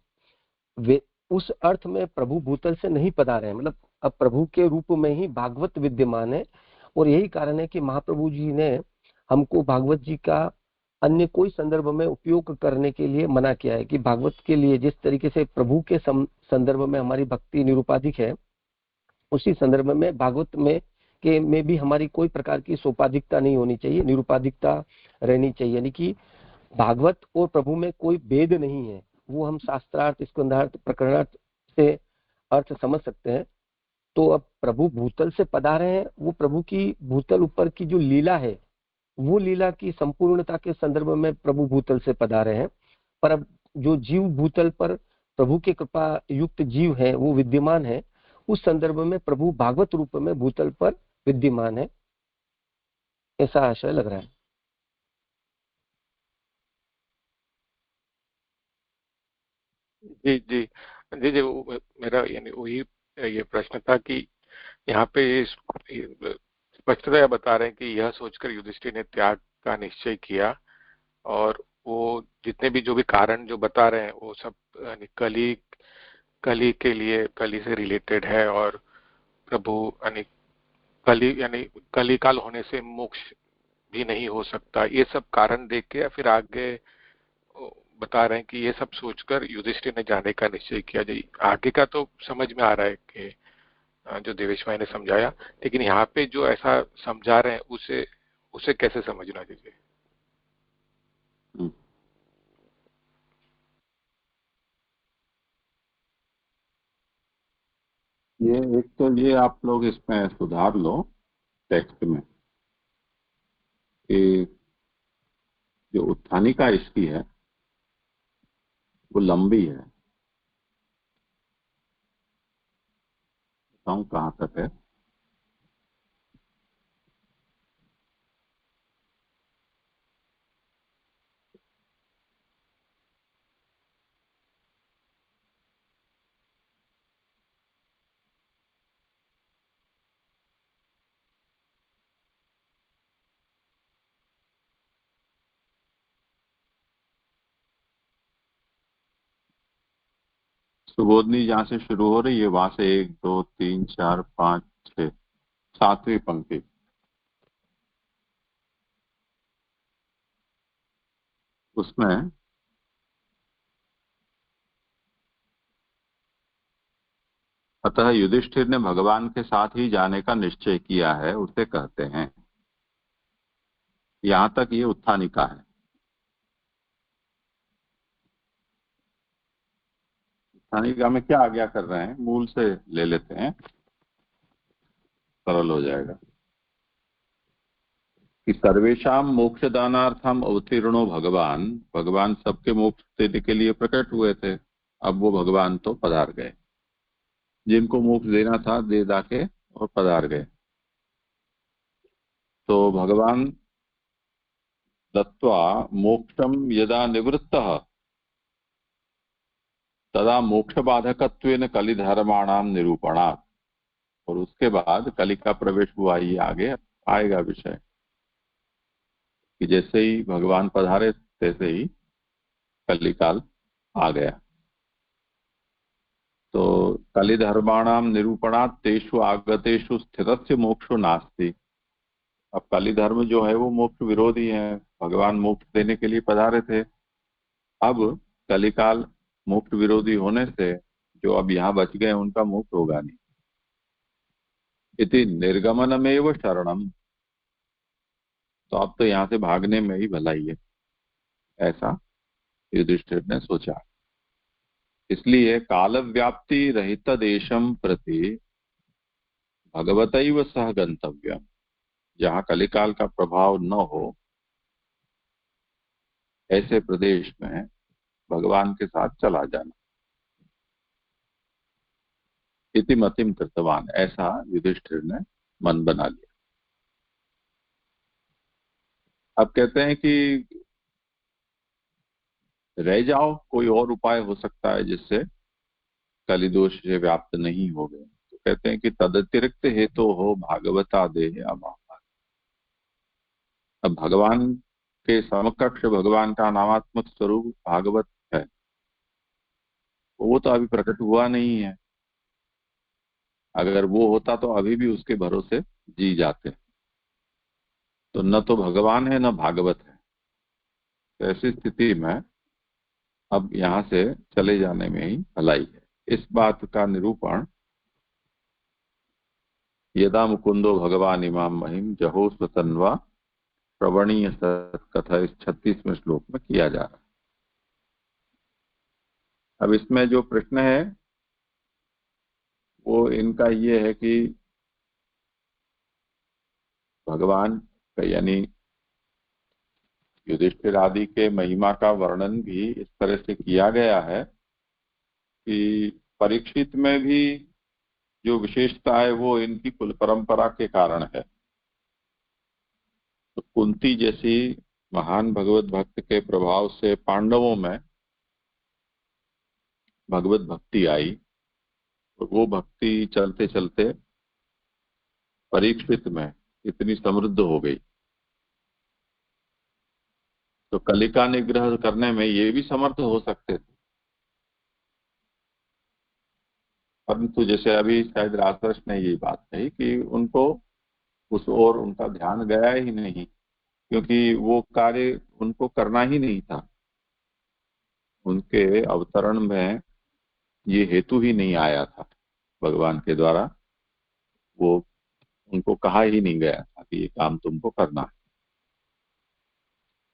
वे उस अर्थ में प्रभु भूतल से नहीं पधारे हैं, मतलब अब प्रभु के रूप में ही भागवत विद्यमान है। और यही कारण है कि महाप्रभु जी ने हमको भागवत जी का अन्य कोई संदर्भ में उपयोग करने के लिए मना किया है, कि भागवत के लिए जिस तरीके से प्रभु के संदर्भ में हमारी भक्ति निरुपाधिक है, उसी संदर्भ में भागवत में भी हमारी कोई प्रकार की सोपाधिकता नहीं होनी चाहिए, निरुपाधिकता रहनी चाहिए। यानी कि भागवत और प्रभु में कोई भेद नहीं है, वो हम शास्त्रार्थ स्कंधार्थ प्रकरणार्थ से अर्थ समझ सकते हैं। तो अब प्रभु भूतल से पधारे हैं, वो प्रभु की भूतल ऊपर की जो लीला है, वो लीला की संपूर्णता के संदर्भ में प्रभु भूतल से पधारे हैं। पर अब जो जीव भूतल पर प्रभु के कृपा युक्त जीव है वो विद्यमान है, उस संदर्भ में प्रभु भागवत रूप में भूतल पर विद्यमान है, ऐसा आशय लग रहा है। जी जी जी जी मेरा यानी वही ये प्रश्न था कि यहाँ पे स्पष्टतया बता रहे हैं कि यह सोचकर युधिष्ठिर ने त्याग का निश्चय किया, और वो जितने भी जो भी कारण जो बता रहे हैं वो सब यानी कली के लिए, कली से रिलेटेड है, और प्रभु यानी कली काल होने से मोक्ष भी नहीं हो सकता, ये सब कारण देख के फिर आगे बता रहे हैं कि ये सब सोचकर युधिष्ठिर ने जाने का निश्चय किया। जी आगे का तो समझ में आ रहा है कि जो देवेश भाई ने समझाया, लेकिन यहाँ पे जो ऐसा समझा रहे हैं उसे कैसे समझना चाहिए? ये एक तो ये आप लोग इसमें सुधार लो टेक्स्ट में कि कहानिका इसकी है, वो लंबी है, बताऊं कहां तक है। सुबोधनी जहां से शुरू हो रही है वहां से 1 2 3 4 5 6 7वीं पंक्ति। उसमें अतः युधिष्ठिर ने भगवान के साथ ही जाने का निश्चय किया है, उसे कहते हैं। यहां तक ये उत्थानिका है। उत्थानिका में क्या आज्ञा कर रहे हैं, मूल से ले लेते हैं, सरल हो जाएगा। कि सर्वेशाम मोक्षदानार्थम अवतीर्णो भगवान, भगवान सबके मोक्ष देने के लिए प्रकट हुए थे। अब वो भगवान तो पधार गए, जिनको मोक्ष देना था दे दाके और पधार गए। तो भगवान दत्वा मोक्षम यदा निवृत्तः तदा मोक्ष बाधकत्वेन कलिधर्माणाम निरूपणात्, और उसके बाद कलि का प्रवेश हुआ, ही आगे आएगा विषय कि जैसे ही भगवान पधारे तैसे ही कलिकाल आ गया। तो कलिधर्माणाम निरूपणात् तेषु आगतेषु स्थितस्य मोक्षो नास्ति। अब कलिधर्म जो है वो मोक्ष विरोधी है, भगवान मोक्ष देने के लिए पधारे थे। अब कलिकाल मोक्ष विरोधी होने से जो अब यहाँ बच गए उनका मोक्ष होगा नहीं। इति निर्गमनमेव शरणम, तो अब तो यहाँ से भागने में ही भलाई है, ऐसा युधिष्ठिर ने सोचा। इसलिए काल व्याप्ति रहित देशम प्रति भगवतैव सह गंतव्यम, जहाँ कलिकाल का प्रभाव न हो ऐसे प्रदेश में भगवान के साथ चला जाना। इति मतिम कृतवान, ऐसा युधिष्ठिर ने मन बना लिया। अब कहते हैं कि रह जाओ, कोई और उपाय हो सकता है जिससे कलिदोष से व्याप्त नहीं हो गए। तो कहते हैं कि तदतिरिक्त हेतु हो भागवता देह अभाव। अब भगवान के समकक्ष भगवान का नामात्मक स्वरूप भागवत है, वो तो अभी प्रकट हुआ नहीं है। अगर वो होता तो अभी भी उसके भरोसे जी जाते। तो न तो भगवान है न भागवत है। तो ऐसी स्थिति में अब यहां से चले जाने में ही भलाई है। इस बात का निरूपण यदा मुकुंदो भगवान इमाम महिम जहो स्वतन्वा प्रवणीय कथा, इस 36वें श्लोक में किया जा रहा है। अब इसमें जो प्रश्न है वो इनका ये है कि भगवान यानी युधिष्ठिर आदि के महिमा का वर्णन भी इस तरह से किया गया है कि परीक्षित में भी जो विशेषता है वो इनकी कुल परंपरा के कारण है। तो कुंती जैसी महान भगवत भक्त के प्रभाव से पांडवों में भगवत भक्ति आई, और वो भक्ति चलते चलते परीक्षित में इतनी समृद्ध हो गई। तो कलिका निग्रह करने में ये भी समर्थ हो सकते थे, परंतु जैसे अभी शायद राजर्ष ने ये बात कही कि उनको उस ओर उनका ध्यान गया ही नहीं, क्योंकि वो कार्य उनको करना ही नहीं था। उनके अवतरण में ये हेतु ही नहीं आया था, भगवान के द्वारा वो उनको कहा ही नहीं गया था कि ये काम तुमको करना है।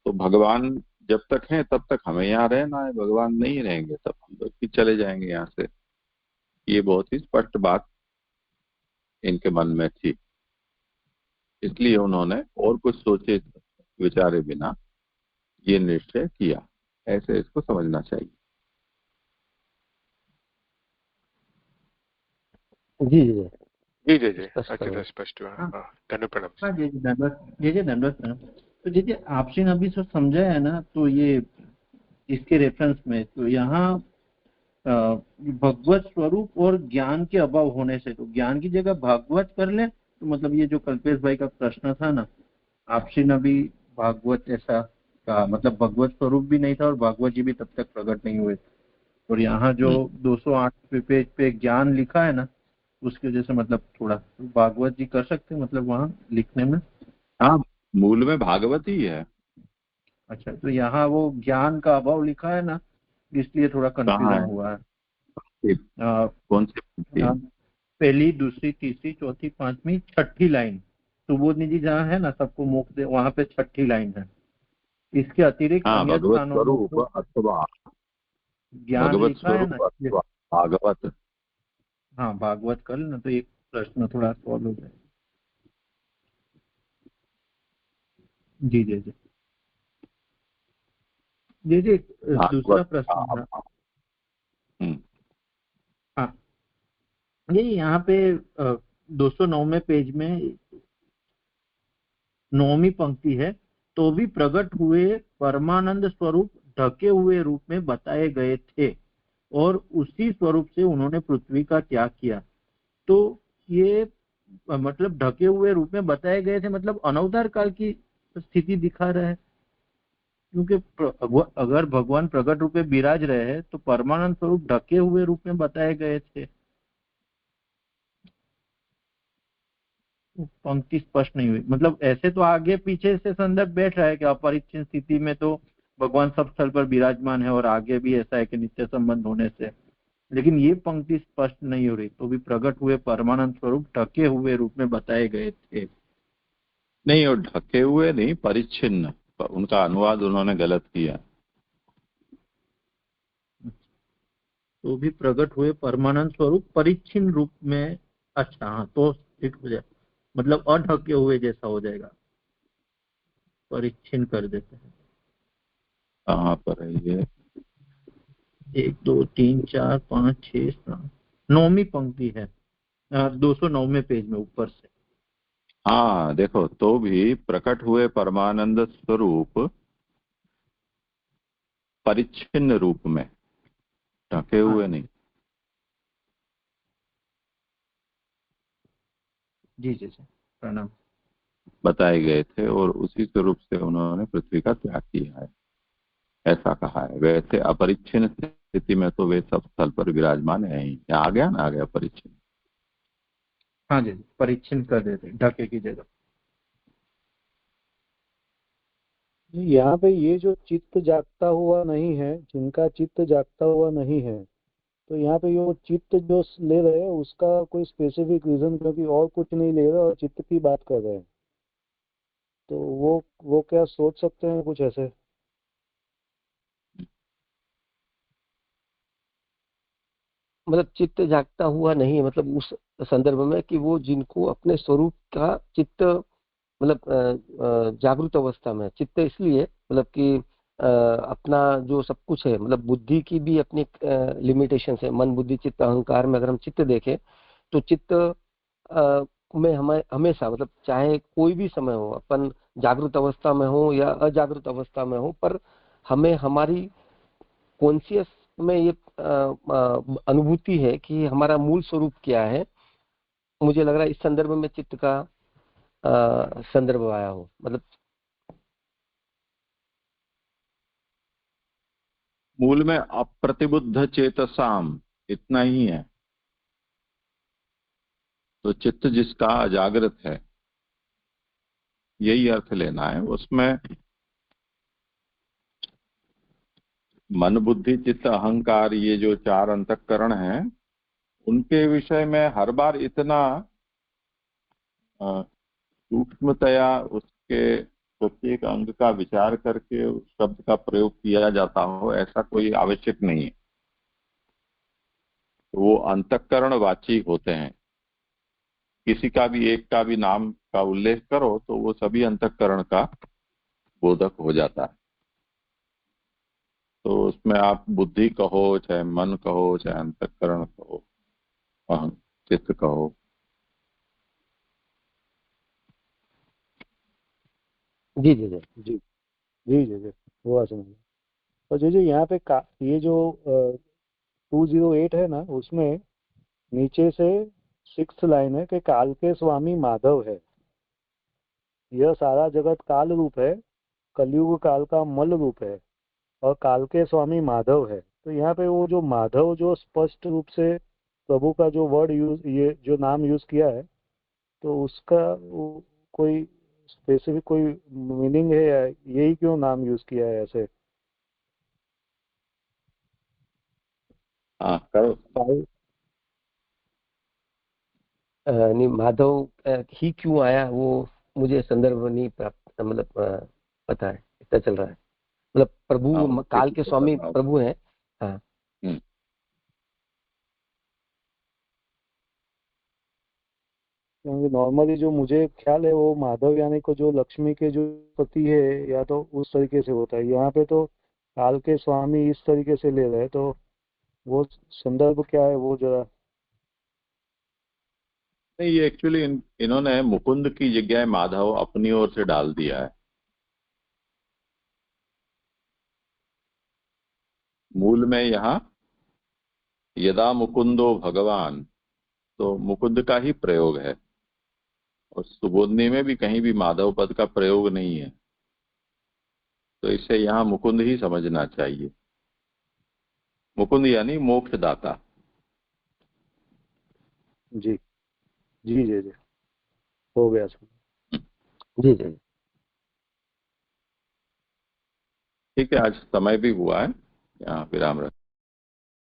तो भगवान जब तक हैं तब तक हमें यहाँ रहना है, भगवान नहीं रहेंगे तब हम लोग भी चले जाएंगे यहाँ से। ये बहुत ही स्पष्ट बात इनके मन में थी। इसलिए उन्होंने और कुछ सोचे विचारे बिना ये निश्चय किया, ऐसे इसको समझना चाहिए। जी जी जी जी जी, अच्छा स्पष्ट हुआ। धन्यवाद प्रणाम। हाँ जी धन्यवाद प्रणाम। तो जी आपने अभी सब समझाया है ना, तो ये इसके रेफरेंस में तो यहाँ भगवत स्वरूप और ज्ञान के अभाव होने से, तो ज्ञान की जगह भागवत कर ले, तो मतलब ये जो कल्पेश भाई का प्रश्न था ना, आपसे न भी भागवत ऐसा कहा, मतलब भगवत स्वरूप भी नहीं था और भागवत जी भी तब तक प्रकट नहीं हुए। और यहाँ जो 208 पेज पे ज्ञान लिखा है ना, उसकी वजह से मतलब थोड़ा भागवत जी कर सकते हैं मतलब वहाँ लिखने में। हाँ, मूल में भागवत ही है। अच्छा, तो यहाँ वो ज्ञान का अभाव लिखा है ना, इसलिए थोड़ा कंफ्यूजन हुआ है। कौन सी? पहली, दूसरी, तीसरी, चौथी, पांचवी, छठी लाइन सुबोधनी जी जहाँ है ना, सबको मोक्ष दे, वहां पे छठी लाइन है। इसके अतिरिक्त अन्य स्थानों में अथवा ज्ञान लिखा है ना, भागवत। हाँ भागवत कर ना, तो एक प्रश्न थोड़ा सॉल्व हो जाए। जी जी जी जी जी दूसरा प्रश्न, हाँ ये यहाँ पे 209वें पेज में 9वीं पंक्ति है, तो भी प्रकट हुए परमानंद स्वरूप ढके हुए रूप में बताए गए थे और उसी स्वरूप से उन्होंने पृथ्वी का त्याग किया। तो ये मतलब ढके हुए रूप में बताए गए थे, मतलब अनवतार काल की स्थिति दिखा रहा है, क्योंकि अगर भगवान प्रकट रूप में विराज रहे हैं तो परमानंद स्वरूप ढके हुए रूप में बताए गए थे। पंक्ति स्पष्ट नहीं हुई, मतलब ऐसे तो आगे पीछे से संदर्भ बैठ रहा है कि अपरिच्छिन्न स्थिति में तो भगवान सब स्थल पर विराजमान है, और आगे भी ऐसा है कि नित्य संबंध होने से, लेकिन ये पंक्ति स्पष्ट नहीं हो रही। तो भी प्रकट हुए परमानंद स्वरूप ढके हुए रूप में बताए गए थे। नहीं, और ढके हुए नहीं, परिच्छिन्न, उनका अनुवाद उन्होंने गलत किया। तो भी प्रकट हुए परमानंद स्वरूप परिच्छिन्न रूप में, अच्छा हाँ तो ठीक हो जाए, मतलब अढके हुए जैसा हो जाएगा, परिच्छिन्न कर देते हैं। कहाँ पर है ये? 1 2 3 4 5 6 7 9वीं पंक्ति है 209वें पेज में ऊपर से। हाँ देखो, तो भी प्रकट हुए परमानंद स्वरूप परिच्छिन्न रूप में, ढके हुए नहीं। जी जी जी प्रणाम। बताए गए थे और उसी स्वरूप से उन्होंने पृथ्वी का त्याग किया है, ऐसा कहा है। वैसे अपरिच्छिन्न स्थिति में तो वे सब स्थल पर विराजमान है ही। आ गया ना, आ गया परिच्छिन्न। हाँ जी, परिच्छिन्न कर देते ढके की जगह। यहाँ पे ये जो चित्त जागता हुआ नहीं है, जिनका चित्त जागता हुआ नहीं है, तो यहाँ पे वो चित्त जो ले रहे हैं उसका कोई स्पेसिफिक रीजन, क्योंकि और कुछ नहीं ले रहे और चित्त की बात कर रहे हैं, तो वो क्या सोच सकते हैं कुछ ऐसे? मतलब चित्त जागता हुआ नहीं है, मतलब उस संदर्भ में कि वो जिनको अपने स्वरूप का चित्त, मतलब जागृत अवस्था में चित्त, इसलिए मतलब कि अपना जो सब कुछ है, मतलब बुद्धि की भी अपनी लिमिटेशन है। मन बुद्धि चित्त अहंकार में अगर हम चित्त देखें तो चित्त में हमें हमेशा, मतलब चाहे कोई भी समय हो, अपन जागृत अवस्था में हो या अजागृत अवस्था में हो, पर हमें हमारी कॉन्शियस में ये अनुभूति है कि हमारा मूल स्वरूप क्या है। मुझे लग रहा है इस संदर्भ में चित्त का संदर्भ आया हो, मतलब मूल में अप्रतिबुद्ध चेतसाम इतना ही है। तो चित्त जिसका अजागृत है, यही अर्थ लेना है। उसमें मन बुद्धि चित्त अहंकार, ये जो 4 अंतःकरण हैं, उनके विषय में हर बार इतना सूक्ष्मतया उसके प्रत्येक अंग का विचार करके उस शब्द का प्रयोग किया जाता हो, ऐसा कोई आवश्यक नहीं है। तो वो अंतःकरणवाची होते हैं। किसी का भी एक का भी नाम का उल्लेख करो तो वो सभी अंतःकरण का बोधक हो जाता है। तो उसमें आप बुद्धि कहो, चाहे मन कहो, चाहे अंतःकरण कहो, चित्त कहो। जी जी जी जी जी जी जी हुआ समझ। और जी यहाँ पे ये जो 208 है ना, उसमें नीचे से 6th लाइन है कि काल के स्वामी माधव है। यह सारा जगत काल रूप है, कलयुग काल का मल रूप है, और काल के स्वामी माधव है। तो यहाँ पे वो जो माधव जो स्पष्ट रूप से प्रभु का जो वर्ड यूज, ये जो नाम यूज किया है, तो उसका कोई स्पेसिफिक कोई मीनिंग है या यही क्यों नाम यूज किया है ऐसे? हाँ करो। नहीं, माधव ही क्यों आया वो मुझे संदर्भ नहीं प्राप्त, मतलब पता है, इतना चल रहा है। मतलब प्रभु काल के स्वामी प्रभु हैं। हाँ क्योंकि नॉर्मली जो मुझे ख्याल है वो माधव यानी को जो लक्ष्मी के जो पति है, या तो उस तरीके से होता है। यहाँ पे तो काल के स्वामी इस तरीके से ले रहे हैं, तो वो संदर्भ क्या है वो जरा। नहीं, ये एक्चुअली इन्होंने मुकुंद की जगह माधव अपनी ओर से डाल दिया है। मूल में यहाँ यदा मुकुंदो भगवान, तो मुकुंद का ही प्रयोग है, और सुबोधनी में भी कहीं भी माधव पद का प्रयोग नहीं है। तो इसे यहाँ मुकुंद ही समझना चाहिए। मुकुंद यानी मोक्षदाता। जी जी जी जी हो गया सर। जी जी ठीक है, आज समय भी हुआ है, यहाँ विराम रख।